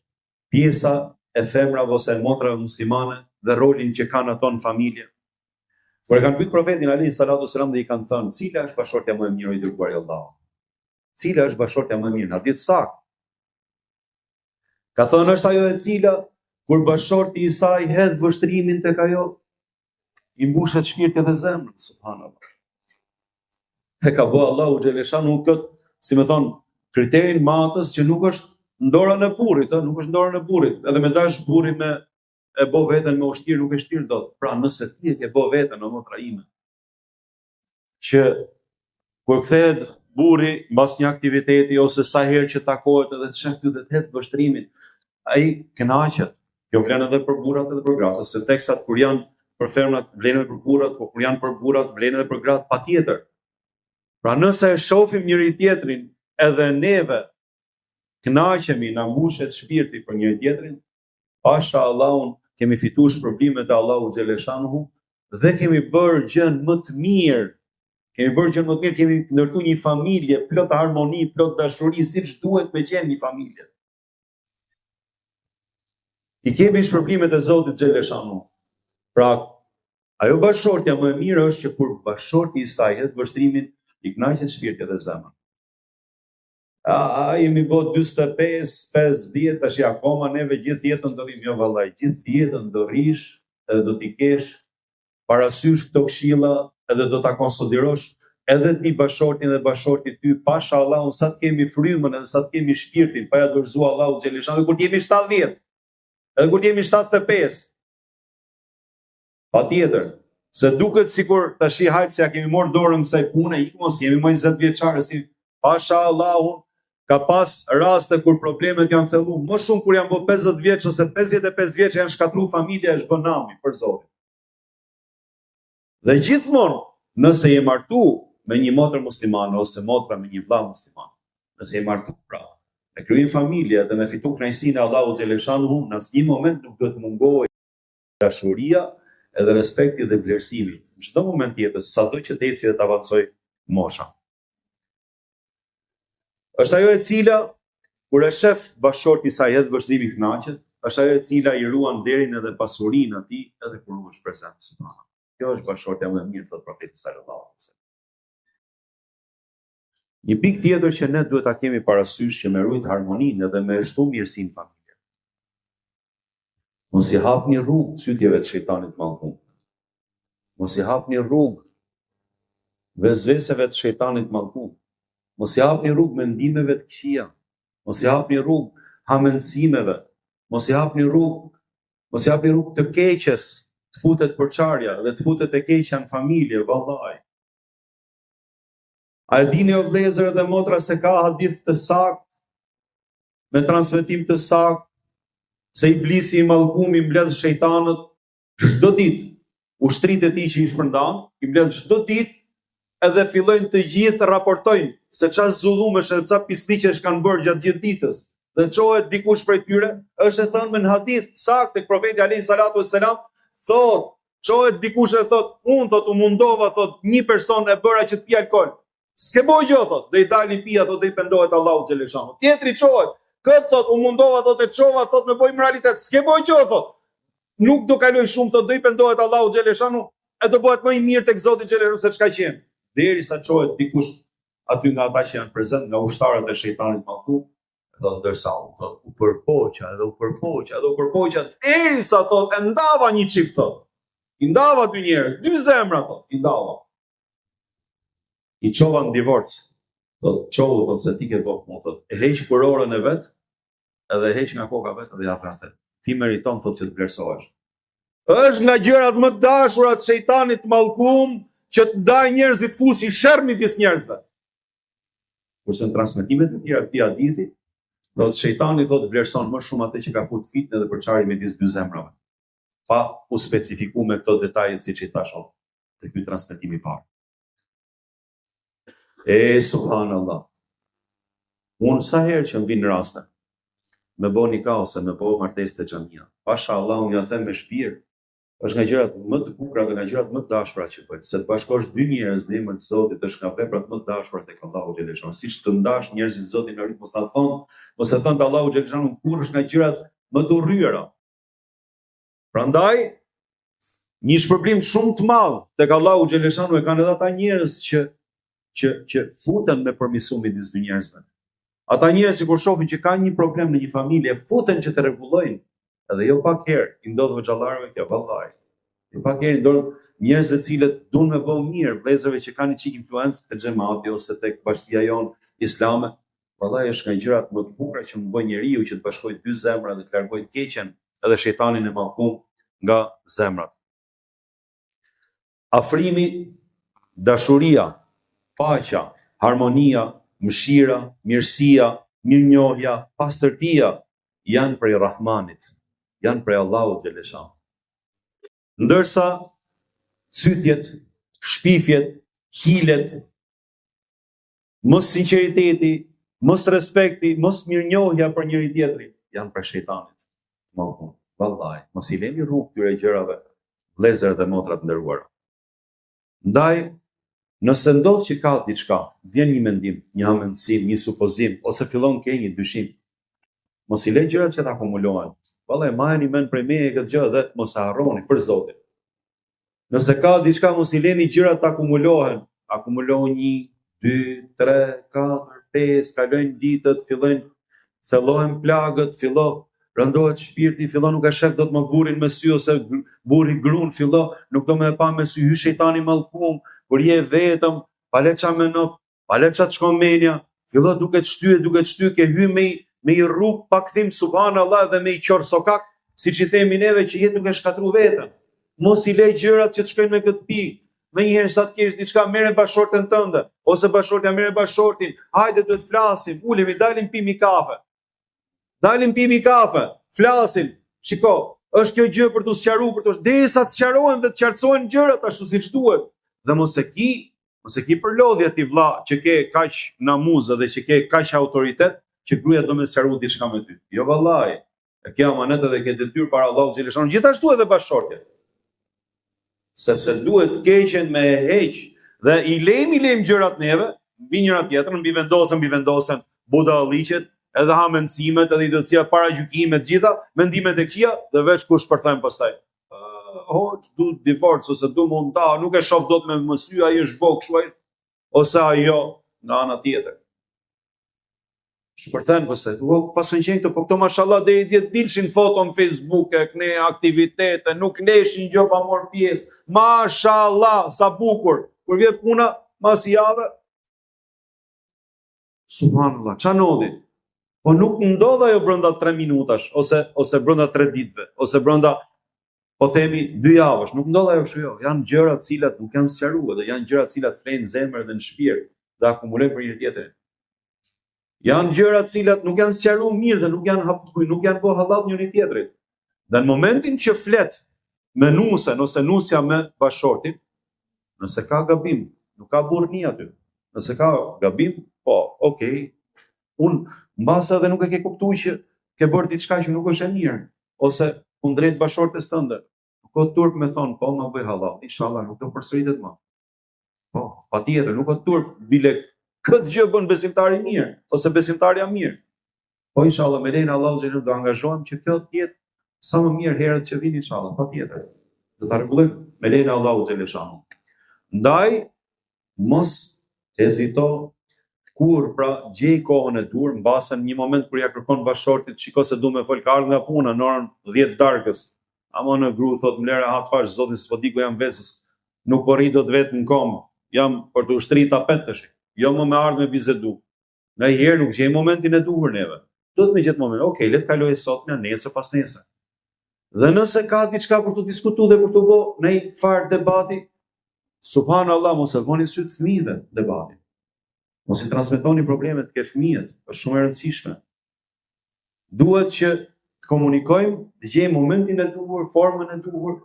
pjesa e femrave ose e motrave muslimane dhe rolin që kanë ato në familje. Kur e kanë pyet profetin alayhi salatu wasalam dhe i kanë thënë, cila është bashortja më e mirë i dërguari i Allahut? Cila është bashortja më e mirë? Na ditë saktë. Ka thënë është ajo e cila kur bashorti i saj hedh vështrimin tek ajo, i mbushet shpirti dhe zemrën, subhanallahu. E ka bëu Allahu xheleshanu këtë, si më thon, kriterin matës që nuk është në dorën e burrit, nuk është në dorën e burrit. Edhe me dash burri me e bë veten me ushtir nuk e shtir dot. Pra nëse ti e ke bë veten në motra ime, që kur kthehet burri mbas një aktiviteti ose sa herë që takohet edhe të shef ty dhe të het vështrimin, ai kënaqet. Kjo vlen edhe për burrat edhe për gratë, se tekstat kur janë për femrat vlen edhe për burrat, por kur janë për burrat vlen edhe për gratë, patjetër. Pra nëse e shohim njëri tjetrin edhe neve kënaqemi, na mbushet shpirti për njëri tjetrin, pasha Allahun kemi fituar shpërblimet e Allahu xheleshanu dhe kemi bërë gjën më të mirë. Kemi ndërtuar një familje plot harmoni, plot dashuri, siç duhet me qenë një familje. I kemi shpërblimet e Zotit xheleshanu. Pra, ajo bashortja më e mirë është që kur bashorti i saj hedh vështrimin, i kënaqet shpirti dhe zemra. Jemi bot 45, 50, tash akoma neve gjithë jetën do rrim, jo vallaj, gjithë jetën do rish, edhe do t'i kesh parasysh këto këshilla, edhe do ta konsiderosh edhe ti bashortin dhe bashorti ty, pasha Allahun sa të kemi frymën edhe sa të kemi shpirtin, pa ja dorëzuar Allahu xheleshanu, kur jemi 70, edhe kur jemi 75. Patjetër, se duket sikur tash hajt se ja kemi marrë dorën kësaj pune, mos jemi më 20 vjeçarë, si pasha Allahun. Ka pas raste kur problemet janë thelluar, më shumë kur janë bë 50 vjeç ose 55 vjeç janë shkatruar familja, është bën nami për Zotin. Dhe gjithmonë, nëse je martu me një motër muslimane ose motra me një vëlla musliman, nëse je martu pra, me kryen familje dhe me fitu kënaqësinë e Allahut xheleshanu, në asnjë moment nuk do të mungohej dashuria edhe respekti dhe vlerësimi. Në çdo moment jetës, sado që të eci dhe të avancoj mosha. Është ajo e cila, kur e shef bashorti i saj hedh vështrimin kënaqet, është ajo e cila i ruan derin edhe pasurinë atij edhe kur nuk është prezant. Subhanallahu. Kjo është bashortja më e mirë, thot profeti sallallahu alaihi wasallam. Një pikë tjetër që ne duhet ta kemi parasysh që me rujt harmoninë edhe me shtu mirësinë familje. Mos i hapni rrugë çytjeve të shejtanit mallkum. Mos i hapni rrugë vezveseve të shejtanit mallkum. Mos i hapni rrugë mendimeve të këqija, mos i hapni rrugë hamendësimeve, mos i hapni rrugë të keqes, të futet përçarja dhe të futet e keqja në familje, vallaj. A e dini o vëllezër dhe motra se ka hadith të saktë, me transmetim të saktë, se iblisi i mallkum i mbledh shejtanët çdo ditë, ushtritë e tij që i shpërndan, i mbledh çdo ditë edhe fillojnë të gjithë raportojnë se çfarë zullumesh edhe çfarë pisliqesh kanë bërë gjatë gjithë ditës. Dhe çohet dikush prej tyre, është e thënë në hadith saktë tek profeti alayhi salatu wassalam, thotë, çohet dikush e thotë, u mundova, thotë, një person e bëra që të pi alkol. S'ke bojë gjë, thotë, dhe i dali pija, thotë, dhe i pendohet Allahu xheleshanu. Tjetri çohet, këtë thotë, u mundova, thotë, e çova, thotë, në bojë moralitet. S'ke bojë gjë, thotë. Nuk do kaloj shumë, thotë, do i pendohet Allahu xheleshanu, e do bëhet më i mirë tek Zoti xheleshanu se çka qen. Derisa çohet dikush aty nga ata që janë prezent, nga ushtarët e shejtanit mallkum, do ndërsa u përpoqa, derisa thotë e ndava një çift, thotë. I ndava dy njerëz, dy zemra, thotë, i ndava. I çova në divorc. Thotë, thotë se ti ke bërë, thotë, e heq kurorën e vet, edhe heq nga koka vet dhe ja thënë, ti meriton, thotë, që të vlerësohesh. Është nga gjërat më të dashura të shejtanit mallkum që të ndaj njerëzit fusi sherr midis njerëzve. Kurse në transmetimet e tjera të këtij hadithi, do të shejtani thotë vlerëson më shumë atë që ka fut fitnë dhe përçarje midis dy zemrave, pa u specifikuar me këto detaje siç i thashë te ky transmetim i parë. Subhanallah. Unë sa herë që më vinë raste, me bo një ose me bo martesë të xhamia. Pasha Allah, unë ja them me shpirt, është nga gjërat më të bukura dhe nga gjërat më të dashura që bëhet. Se të bashkosh dy njerëz në emër të Zotit është nga veprat më të dashura tek Allahu xhaleshon. Siç të ndash njerëzit Zotin në rit mos ta thon Allahu xhaleshon kur është nga gjërat më të urryera. Prandaj një shpërblim shumë të madh tek Allahu xhaleshon e kanë edhe ata njerëz që futen me përmirësim midis dy njerëzve. Ata njerëz që kur shohin që ka një problem në një familje, futen që të rregullojnë. Edhe jo pak herë i ndodh xhallarëve kjo vallahi. Jo pak herë i ndodh njerëzve të cilët duan me bëu mirë, vëllezërve që kanë një çik influencë te xhamati ose tek bashkia jon islame. Vallahi është nga gjërat më të bukura që më bën njeriu që të bashkojë dy zemra dhe të largojë të keqen edhe shejtanin e mallkum nga zemrat. Afrimi, dashuria, paqja, harmonia, mëshira, mirësia, mirënjohja, pastërtia janë prej Rahmanit, janë prej Allahut xhaleshon. Ndërsa cytjet, shpifjet, hilet, mos sinqeriteti, mos respekti, mos mirënjohja për njëri tjetrin janë prej shejtanit. Vallahi, mos i lëni rrugë këtyre gjërave, vëllezër dhe motra të nderuara. Ndaj, nëse ndodh që ka diçka, vjen një mendim, një amendësim, një supozim, ose fillon ke një dyshim, mos i lë gjërat që të akumulohen. Vallahi, majeni mend prej meje këtë gjë dhe mos e harroni për Zotin. Nëse ka diçka, mos i lëni gjërat të akumulohen. Akumulohen 1, 2, 3, 4, 5, kalojnë ditët, fillojnë thellohen plagët, fillon rëndohet shpirti, fillon nuk e shef dot më burrin me sy ose burri gruan, fillon nuk do më e pa me sy, hy shejtani mallkum, kur je vetëm, pa le ça mendon, pa le ça të shkon menja, fillon duket shtyje, ke hy me i rrug pa kthim subhanallahu dhe me i qor sokak, siç i themi neve që jetë duke shkatru veten. Mos i lej gjërat që të shkojnë me këtë pikë. Më njëherë sa të kesh diçka, merre bashortën tënde, ose bashortja merre bashortin, hajde duhet flasim, ulemi, dalim pimi kafe. Dalim pimi kafe, flasim. Shiko, është kjo gjë për të sqaruar, derisa të sqarohen dhe të qartësohen gjërat ashtu siç duhet. Dhe mos e ki për lodhje ti vlla që ke kaq namuzë dhe që ke kaq autoritet që gruaja do më sqarojë diçka me ty. Jo vallahi. E ke amanet dhe ke detyrë para Allahut xhaleshon, gjithashtu edhe bashortja. Sepse duhet keqen me heq dhe i lejm gjërat neve, mbi njëra tjetrën, mbi vendosen budalliqet, edhe hamendësimet, edhe idotësia, paragjykimet, gjitha, mendimet e këqija dhe veç kush përthem pastaj. Hoç, du divorc ose du monta, nuk e shoh dot me sy, ai është bok kështu ai, ose ajo nga ana tjetër. Shpërthen pastaj. Pasojnë qenë këto, po këto mashallah deri dje dilshin foto në Facebook e këne aktivitete, nuk neshin gjë pa marr pjesë. Mashallah, sa bukur. Kur vjet puna, mas javë. Subhanallah, ç'a ndodhi? Po nuk ndodh ajo brenda 3 minutash, ose brenda 3 ditëve, ose brenda, po themi 2 javësh, nuk ndodh ajo kështu jo. Janë gjëra të cilat nuk janë sqaruar, dhe janë gjëra të cilat flenë në zemër dhe në shpirt, dhe akumulojnë për një tjetër. Janë gjëra të cilat nuk janë sqaruar mirë dhe nuk janë hapur, nuk janë bërë hallat njëri tjetrit. Dhe në momentin që flet me nusen ose nusja me bashortin, nëse ka gabim, nuk ka burrni aty. Nëse ka gabim, po, okay. Unë mbas edhe nuk e ke kuptuar që ke bërë diçka që nuk është e mirë, ose kundrejt bashortes tënde. Nuk ka turp me thon, po më bëj hallat, inshallah nuk do përsëritet më. Po, patjetër, nuk ka turp bile këtë gjë bën besimtari mirë ose besimtarja mirë. Po inshallah me lenin Allahu xhelal do angazhohem që kjo të jetë sa më mirë herët që vini inshallah, patjetër. Do ta rregullojmë me lenin Allahu xhelal. Ndaj mos hezito kur pra gjej kohën e dur, mbasën një moment kur ja kërkon bashortit, shiko se du me fol ka ardhur nga puna në orën 10 darkës. Ama në gru thot më lere hap pash, zotin s'po di ku jam vetës, nuk po rri dot vetë në kom, jam për të ushtrit tapet tash. Jo më me ardhë me bizedu. Nga i herë nuk gjej momentin e duhur neve. Do të me gjithë moment, okay, le të kaloj sot nga nesër pas nesër. Dhe nëse ka diçka për të diskutuar dhe për të bërë në një farë debati, subhanallahu, mos e vëni sy të fëmijëve debatin. Mos i transmetoni problemet ke fëmijët, është shumë e rëndësishme. Duhet që të komunikojmë, të gjejmë momentin e duhur, formën e duhur,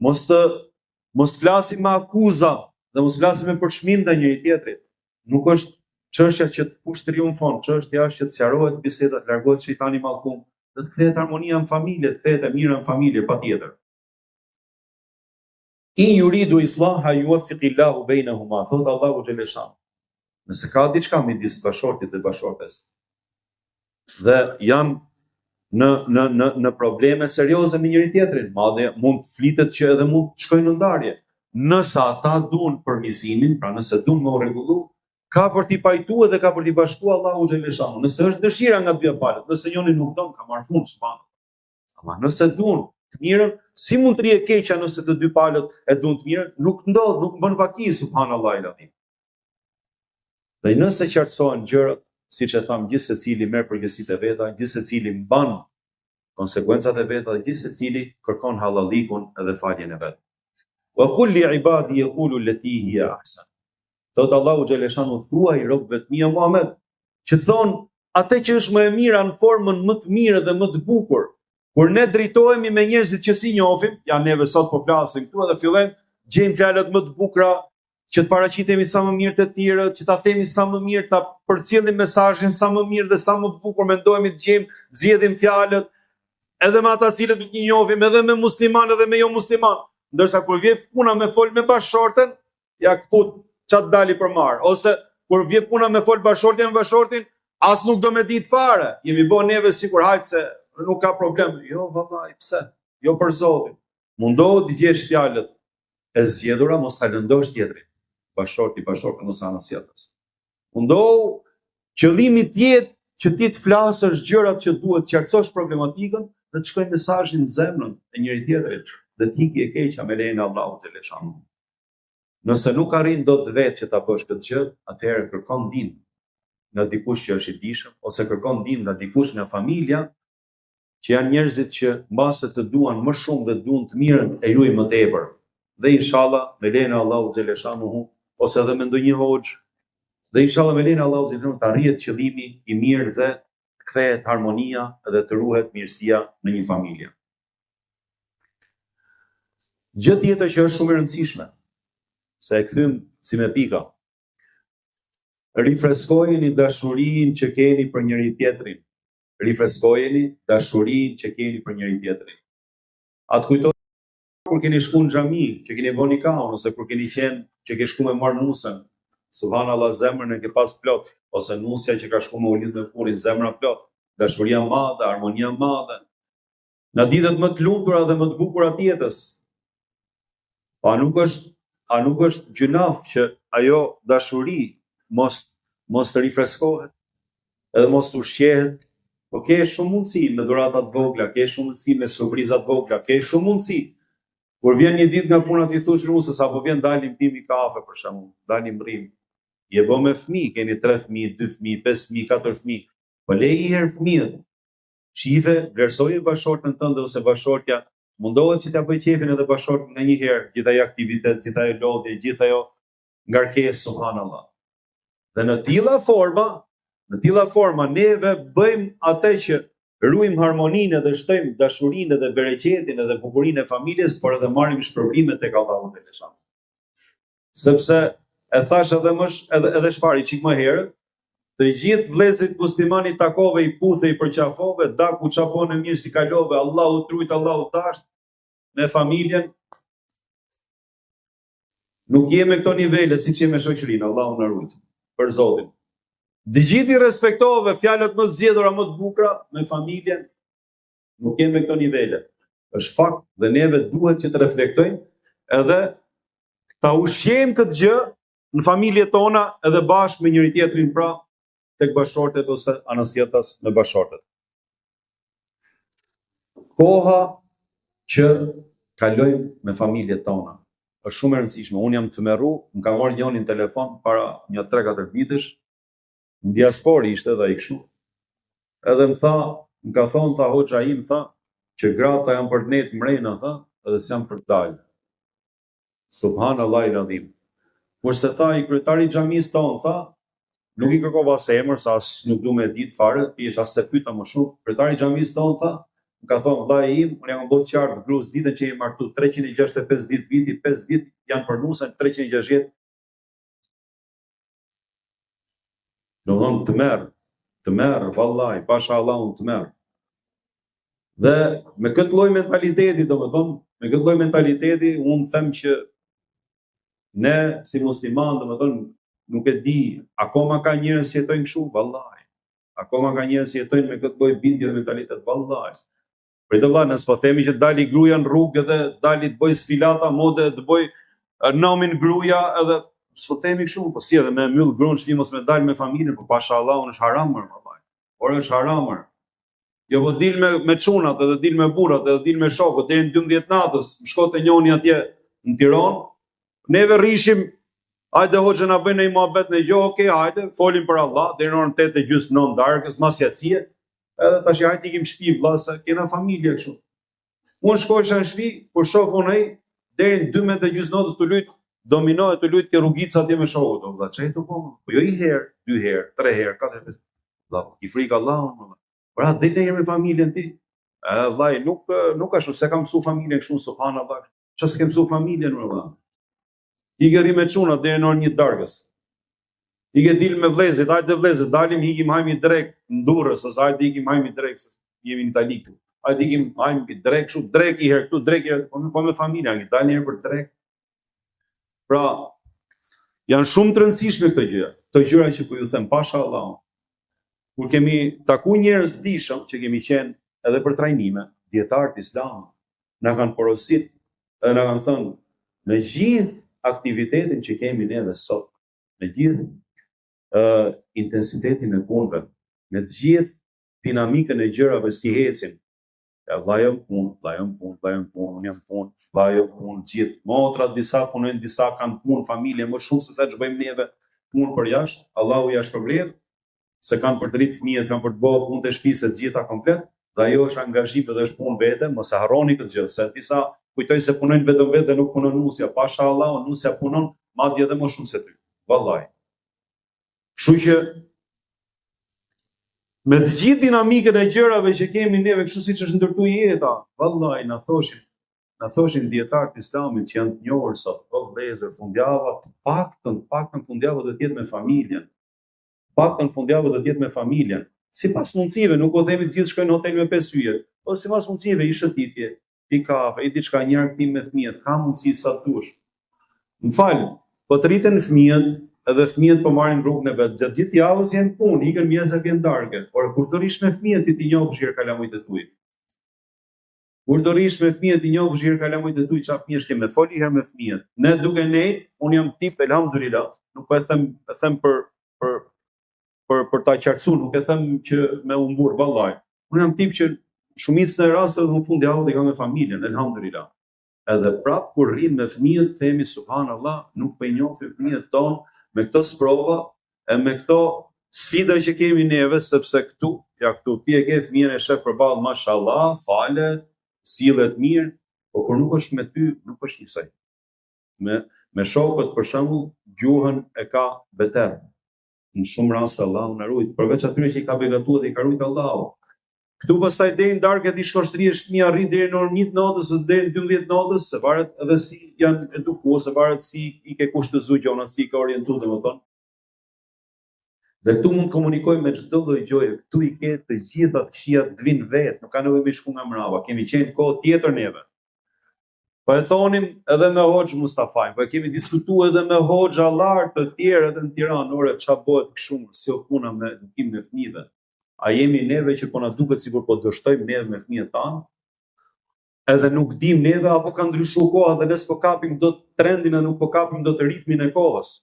mos flasim me akuza dhe mos flasim me përshmim ndaj njëri tjetrit. Nuk është çështja që të kush triumfon, çështja është që të sqarohet biseda, të largohet shejtani mallkum, dhe të kthehet harmonia në familje, të kthehet e mira në familje patjetër. In yuridu islaha yuwaffiqillahu bainahuma, thot Allahu xhaleshan. Nëse ka diçka midis bashortit dhe bashortes, dhe janë në probleme serioze me njëri tjetrin, madje mund të flitet që edhe mund të shkojnë në ndarje. Nëse ata duan përmirësimin, pra nëse duan më rregullu, ka për t'i pajtuar dhe ka për t'i bashkuar Allahu xhaleshan. Nëse është dëshira nga dy palët, nëse njëri nuk don, ka marrë fund subhanallahu. Ama nëse duan të mirën, si mund të rije keqja nëse të dy palët e duan të mirën, nuk ndodh, nuk bën vaki subhanallahu alazim. Dhe nëse qartësohen gjërat, siç e tham, gjithë secili merr përgjegjësitë e veta, gjithë secili mban konsekuencat e veta, dhe gjithë secili kërkon hallallikun edhe faljen e vet. Wa qul li ibadi yaqulu allati hiya ahsan. Thot Allahu xhaleshanu, thuaj robëve të mia Muhammed, që thon atë që është më e mira në formën më të mirë dhe më të bukur. Kur ne drejtohemi me njerëzit që si njohim, ja neve sot po flasim këtu edhe fillojmë gjejmë fjalët më të bukura, që të paraqitemi sa më mirë të tjerët, që ta themi sa më mirë, ta përcjellim mesazhin sa më mirë dhe sa më bukur, mendojmë të gjejmë, zgjedhim fjalët edhe me ata cilët nuk i njohim, edhe me musliman edhe me jo musliman. Ndërsa kur vjen puna me fol me bashorten, ja kput çat dali për marr, ose kur vjen puna me fol bashortin me bashortin, as nuk do me ditë fare. Jemi bën neve sikur hajt se nuk ka problem. Jo vallai, pse? Jo për Zotin. Mundohu të gjesh fjalët e zgjedhura, mos ta lëndosh tjetrin. Bashorti mos anas jetës. Mundohu qëllimi të jetë që ti të flasësh gjërat që duhet, të qartësosh problematikën dhe të shkojë mesazhin në zemrën e njëri tjetrit, dhe ti ke keqja me lejen e Allahut te leshanu. Nëse nuk arrin dot vetë që ta bësh këtë gjë, atëherë kërkon ndihmë nga dikush që është i dishëm, ose kërkon ndihmë nga dikush nga familja, që janë njerëzit që mbase të duan më shumë dhe duan të mirën e juaj më tepër. Dhe inshallah me lejen e Allahut xhaleshanuhu, ose edhe me ndonjë hoxh, dhe inshallah me lejen e Allahut xhaleshanuhu të arrihet qëllimi i mirë dhe të kthehet harmonia dhe të ruhet mirësia në një familje. Gjë tjetër që është shumë e rëndësishme, se e kthym si me pika. Rifreskojeni dashurinë që keni për njëri tjetrin. Rifreskojeni dashurinë që keni për njëri tjetrin. Atë kujtoni kur keni shku në xhami, që keni bënë nikahun, ose kur keni qenë që ke shku me marr nusën. Subhanallahu, zemrën e ke pas plot, ose nusja që ka shku me ulit në punin, zemra plot. Dashuria madhe, harmonia madhe. Në ditët më të lumtura dhe më të bukura të jetës. A nuk është gjunaf që ajo dashuri mos të rifreskohet, edhe mos të ushqehet, po ke shumë mundësi me dhuratat vogla, ke shumë mundësi me surprizat vogla, ke shumë mundësi. Kur vjen një ditë nga puna ti thosh nusës, apo vjen dalim pimi kafe për shembull, dalim rrim. Je bë me fëmijë, keni 3 fëmijë, 2 fëmijë, 5 fëmijë, 4 fëmijë. Po lej një herë fëmijët. Shive, vlerësoje bashortën tënde ose bashortja, mundohet që t'ja bëj qefin edhe bashortën në një herë, gjithë ajo aktivitet, gjithë ajo lodhje, gjithë ajo ngarkesë, subhanallahu. Dhe në tilla forma neve bëjmë atë që ruajmë harmoninë dhe shtojmë dashurinë dhe bereqetin dhe bukurinë e familjes, por edhe marrim shpërblimet tek Allahu te leshanu. Sepse e thash edhe shpari çik më herët, të gjithë vëllezërit muslimanë i takove, i puthe, i përqafove, daku çapone mirë si kalove, Allahu trujt, Allahu tasht, me familjen. Nuk jemi këto nivele siç jemi me shoqërinë, Allahu na ruaj. Për Zotin. Dhe gjithë i respektove fjalët më të zgjedhura, më të bukura me familjen, nuk jemi me këto nivele. Është fakt dhe neve duhet që të reflektojmë edhe ta ushqejmë këtë gjë në familjet tona edhe bashkë me njëri tjetrin, pra tek bashortet ose anasjetas me bashortet. Koha që kalojmë me familjet tona është shumë e rëndësishme. Unë jam të merru, më ka marrë njëri në telefon para një 3-4 vitesh, në diaspori ishte edhe ai kështu. Edhe më ka thonë, hoxha im, tha, që grata janë për net mrena, tha, edhe s'janë për dalë. Subhanallahu al-azim. Kurse tha i kryetari i xhamisë tonë, tha, nuk i kërkova se emër, sa as nuk du me ditë fare, thjesht as se pyeta më shumë. Kryetari i xhamisë tonë, tha, më ka thonë, vllai im, unë jam bërë qartë gruas ditën që i martu 365 ditë viti, 5 ditë janë për nusën 360. Do thonë të merr, vallahi, pasha Allahun të merr. Dhe me këtë lloj mentaliteti, domethënë, me këtë lloj mentaliteti, unë them që ne si musliman, domethënë, nuk e di, akoma ka njerëz që jetojnë kështu, vallahi. Akoma ka njerëz që jetojnë me këtë lloj bindje dhe mentalitet, vallahi. Për të vëllai, nëse po themi që dali gruaja në rrugë dhe dali të bëj sfilata mode, të bëj nomin gruaja, edhe s'po themi kështu, po si edhe me myll gruan çli mos me dalë me familjen, po pashallahu është haram vallahi. Por është haram. Jo po dil me çunat, edhe dil me burrat, edhe dil me shokët deri në 12 natës, shkote njëri atje në Tiranë. Neve rrishim, hajde hoxha na bëjnë një muhabet në gjë, okay, hajde, folim për Allah, deri në orën 8:30 darkës, mas jacie, edhe tash hajde ikim shtëpi vëlla, sa kena familje kështu. Unë shkojsha në shtëpi, kur shoh unë ai deri në 12:30 të lut domino e të lut ke rrugica atje me shokët, vëlla, çai të po. Po jo një herë, 2 herë, 3 herë, 4 herë. Vëlla, i frikë Allahun, vëlla. Pra del në me familjen ti. Vllai, nuk ashtu se kam mësu familjen kështu, subhanallahu. Çfarë s'kem mësu familjen vëlla? I ke rri me çuna deri në orën 1 darkës. I ke dil me vëllezërit, hajde vëllezër, dalim ikim hajmi drek në Durrës, ose hajde ikim hajmi drek, se jemi në Itali këtu. Hajde ikim hajmi drek kështu, drek i herë këtu, drek i herë, po me familja, ngi dalin herë për drek. Pra, janë shumë të rëndësishme këto gjëra. Këto gjëra që po ju them, pashallahu. Kur kemi taku njerëz dishëm që kemi qenë edhe për trajnime, dietarët islam, na kanë porosit, edhe na kanë thënë, në gjithë aktivitetin që kemi neve sot, në gjithë intensitetin e punëve, në të gjithë dinamikën e gjërave si ecin, vllajëm punë, unë jam punë, vllajëm punë, gjithë motrat, disa punojnë, disa kanë punë, familje, më shumë se sa që bëjmë neve punë për jashtë, Allahu jashtë përmbledh, se kanë për të rritë fëmijët, kanë për të bëhë punë të shtëpisë të gjitha komplet, dhe ajo është angazhim dhe është punë vete, mos e harroni këtë gjë, se disa kujtoj se punojnë vetëm vetë dhe nuk punon nusja, pashallahu, nusja punon madje edhe më shumë se ty, vallahi. Kështu që me të gjithë dinamikën e gjërave që kemi neve, kështu siç është ndërtuar jeta, vallahi na thoshin dietarët islamit që janë të njohur sot, po vëllezër, fundjava, paktën fundjava do të jetë me familjen. Paktën fundjava do të jetë me familjen. Sipas mundësive, nuk po themi të gjithë shkojnë në hotel me 5 yje, po sipas mundësive, i shëtitje, i kafe, i diçka një argëtim me fëmijët, ka mundësi sa dush. M'fal, po të rriten fëmijët, edhe fëmijët po marrin rrugën e vet. Gjatë gjithë javës janë punë, ikën mjesa vjen darkë. Por kur do rish me fëmijët ti njohësh herë kalamujt e tuaj. Kur do rish me fëmijët ti njohësh herë kalamujt e tuaj, çfarë fëmijësh ke me foli herë me fëmijët. Ne duke ne, un jam tip elhamdulillah, nuk po e them për ta qartësuar, nuk e them që me humbur vallahi. Un jam tip që shumicën e rasteve në fund javës i kam me familjen, elhamdulillah. Edhe prap kur rrim me fëmijët, themi subhanallahu, nuk po i njohim fëmijët tonë me këto sprova e me këto sfida që kemi neve, sepse këtu ti e ke fëmijën e shef përballë, mashallah, falet, sillet mirë, por kur nuk është me ty, nuk është njësoj. Me shokët, për shembull, gjuhën e ka beter. Në shumë raste Allahu na ruaj, përveç atyre që i ka begatuar dhe i ka ruajtur Allahu. Këtu pastaj deri në darkë ti shkoshtrihesh fëmia arrit deri në orën 1 natës deri në 12 natës, se varet edhe si janë edukuar, se varet si i ke kushtëzuar gjonat, si i ka orientuar, domethënë. Dhe këtu mund të komunikoj me çdo lloj gjoje, këtu i ke të gjitha të këqijat të vinë vetë, nuk ka nevojë me shku nga mbrapa, kemi qenë kohë tjetër neve. Po e thonim edhe me Hoxh Mustafaj, po e kemi diskutuar edhe me hoxha lart të tjerë edhe në Tiranë, ore çfarë bëhet kështu, si o puna me edukimin e fëmijëve. A jemi neve që po na duket sikur po dështojmë neve me fëmijët tanë? Edhe nuk dim neve apo ka ndryshuar koha dhe ne s'po kapim dot trendin e nuk po kapim dot ritmin e kohës.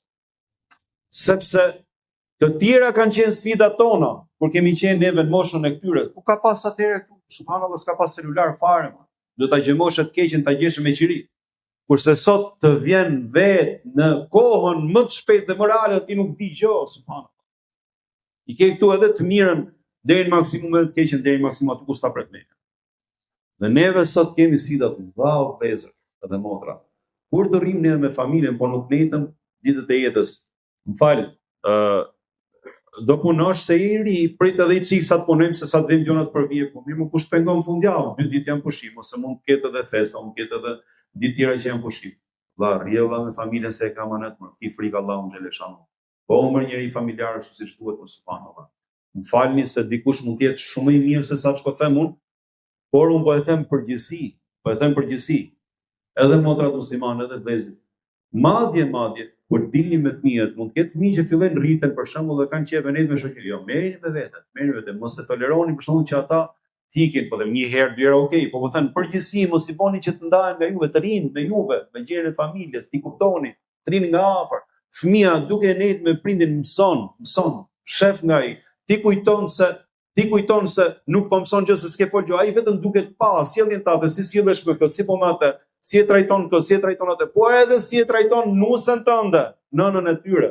Sepse të tjera kanë qenë sfidat tona, kur kemi qenë neve në moshën e këtyre. Ku ka pas atëherë këtu? Subhanallahu, s'ka pas celular fare. Do ta gjemosh të keqen, ta gjesh me qiri. Kurse sot të vjen vetë në kohën më të shpejtë dhe më reale, ti nuk di gjë, subhanallahu. I ke këtu edhe të mirën deri në maksimum dhe të keqen deri në maksimum aty ku sta pret me. Dhe neve sot kemi sfida të mëdha vëllezër edhe motra. Kur do rrim ne me familjen, po nuk netëm ditët e jetës. M'fal, do punosh se i ri, prit edhe i çik sa të punojmë se sa të vim gjonat për vije, po mirë më kush pengon fundjavë, 2 ditë janë pushim, ose mund të ketë edhe festa, mund të ketë edhe ditë tjera që janë pushim. Valla, rrjella me familjen se e kam anet më, i frikë Allahun xheleshanu. Po umër njëri familjar ashtu siç duhet, por subhanallahu. M'falni se dikush mund të jetë shumë i mirë se sa ç'po them unë, por unë po e them përgjithësi, edhe motrat muslimane, edhe vëllezërit. Madje, kur dilni me fëmijët, mund të ketë fëmijë që fillojnë rriten për shembull dhe kanë qejf vetë me shoqëri. Jo, merrni me vete, mos e toleroni për shembull që ata tikin, po them një herë, 2 herë, okay, po them përgjithësi mos i boni që të ndahen nga juve, të rinë me juve, me gjërat e familjes, ti kuptoni, të rinë nga afër. Fëmia duke nejt me prindin mëson, shef nga ai. Ti kujton se nuk po mëson gjë se s'ke fol gjë, ai vetëm duket pa sjelljen tate, si sillesh me këtë, si po me atë, si e trajton këtë, si e trajton atë, po edhe si e trajton nusën tënde, nënën e tyre.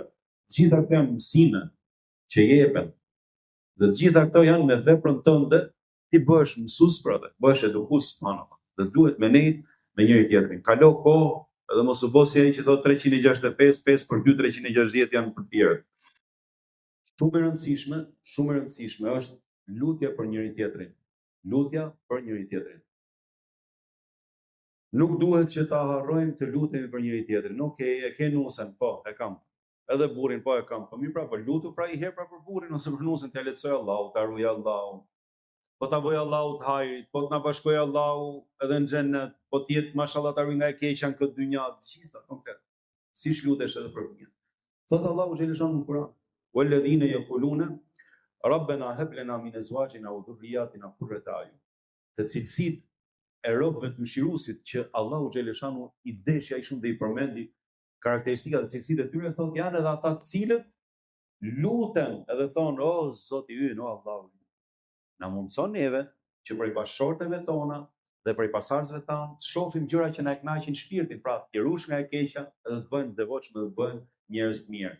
Gjitha këto janë mësime që jepen. Dhe gjitha këto janë me veprën tënde, ti bëhesh mësues për atë, bëhesh edukues subhanallahu. Dhe duhet me nejt me njëri tjetrin. Kalo kohë, edhe mos u bosi ai që thotë 365, 5 për 2, 360 janë për tjerët. Shumë e rëndësishme është lutja për njëri tjetrin. Nuk duhet që ta harrojmë të lutemi për njëri tjetrin. Okej, e ke nusën, po, e kam. Edhe burrin, po e kam. Po mirë, po lutu pra i herë për burrin ose për nusën, t'ja lehtësoj Allahu, ta ruaj Allahu. Po ta bëj Allahu të hajrit, po të na bashkoj Allahu edhe në xhennet, po të jetë mashallah ta ruaj nga e keqja në këtë dynjë, të gjitha konkret. Si lutesh edhe për fëmijët. Thot Allahu xheleshanu në Kur'an: "Walladhina yaquluna Rabbana hab lana min azwajina wa dhurriyyatina qurrata a'yun." Të cilësitë e robëve të mëshiruesit që Allahu xheleshanu i deshi ai shumë dhe i përmendi karakteristikat dhe cilësitë e tyre, thotë janë edhe ata të cilët luten edhe thonë: "O Zoti ynë, o Allahu, na mundson neve që prej bashkëshorteve tona dhe prej pasardhësve tanë të shohim gjëra që na e kënaqin shpirtin, pra të rush nga e keqja edhe të bëjnë devotshëm dhe të bëjnë njerëz të mirë."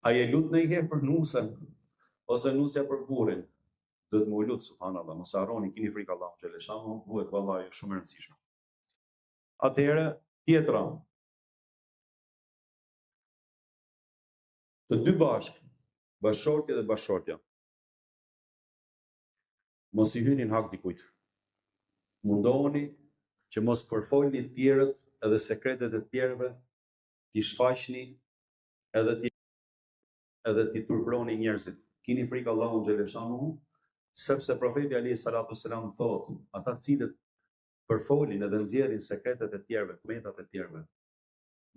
A je lut ndonjëherë për nusën ose nusja për burrin? Do të më lut subhanallahu, mos harroni, keni frikë Allahut xheleshanu, duhet vallahi shumë e rëndësishme. Atëherë, tjetra. Të dy bashkëshortja dhe bashkëshortja, mos i hynin hak dikujt. Mundohuni që mos përfolni të tjerët edhe sekretet e tjerëve, t'i shfaqni edhe t'i turproni njerëzit. Keni frikë Allahut xheleshanu, sepse profeti alayhi salatu selam thotë, ata cilët përfolin edhe nxjerrin sekretet e tjerëve, metat e tjerëve,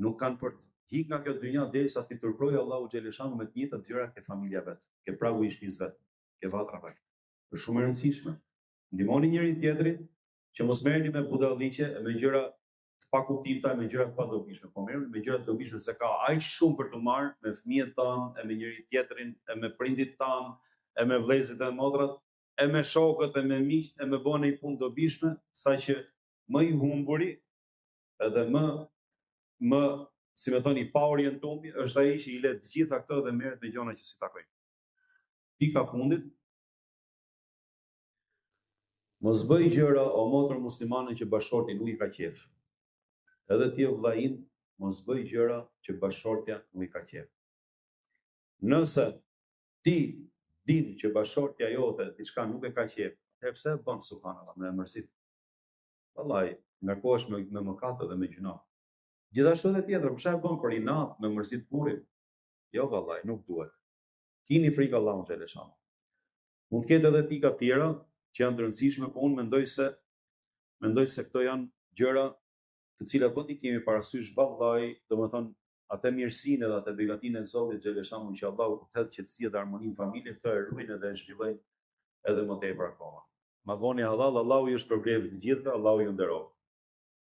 nuk kanë për të hik nga kjo dynja derisa t'i turprojë Allahu xheleshanu me të njëjtat gjëra ke familja vet, ke pragu i shtëpisë vet, ke vatra vet. Është shumë e rëndësishme. Ndihmoni njëri tjetrin që mos merrni me budalliqe e me gjëra të pakuptimta, me gjëra të padobishme, po merrni me gjëra të dobishme se ka aq shumë për të marrë me fëmijët tanë, e me njëri tjetrin, e me prindit tanë, e me vëllezërit e motrat, e me shokët, e me miqt, e me bënë një punë dobishme, saqë më i humburi edhe më si më thoni pa orientumi është ai që i le të gjitha këto dhe merret me gjëra që si takojnë. Pika fundit, mos bëj gjëra o motër muslimane që bashkëshorti nuk i ka qef. Edhe ti o vllai, mos bëj gjëra që bashkëshortja nuk i ka qef. Nëse ti din që bashkëshortja jote diçka nuk e ka qef, atëherë pse e bën subhanallahu me mërsit? Vallahi, ngarkohesh me mëkat dhe me gjuna. Gjithashtu edhe tjetër, pse e bën për inat me mërsit burrit? Jo vallahi, nuk duhet. Kini frikë Allahut xheleshanu. Mund të ketë edhe pika tjera që janë të rëndësishme, po unë mendoj se këto janë gjëra të cilat po ti kemi parasysh vallahi, domethënë atë mirësinë edhe atë begatinë e Zotit xheleshanu që Allahu të hedh qetësi dhe armoni në familje, këto e ruajnë dhe e zhvillojnë edhe më tepër akoma. Ma bëni halal, Allahu ju shpërblet të gjithëve, Allahu ju nderoj.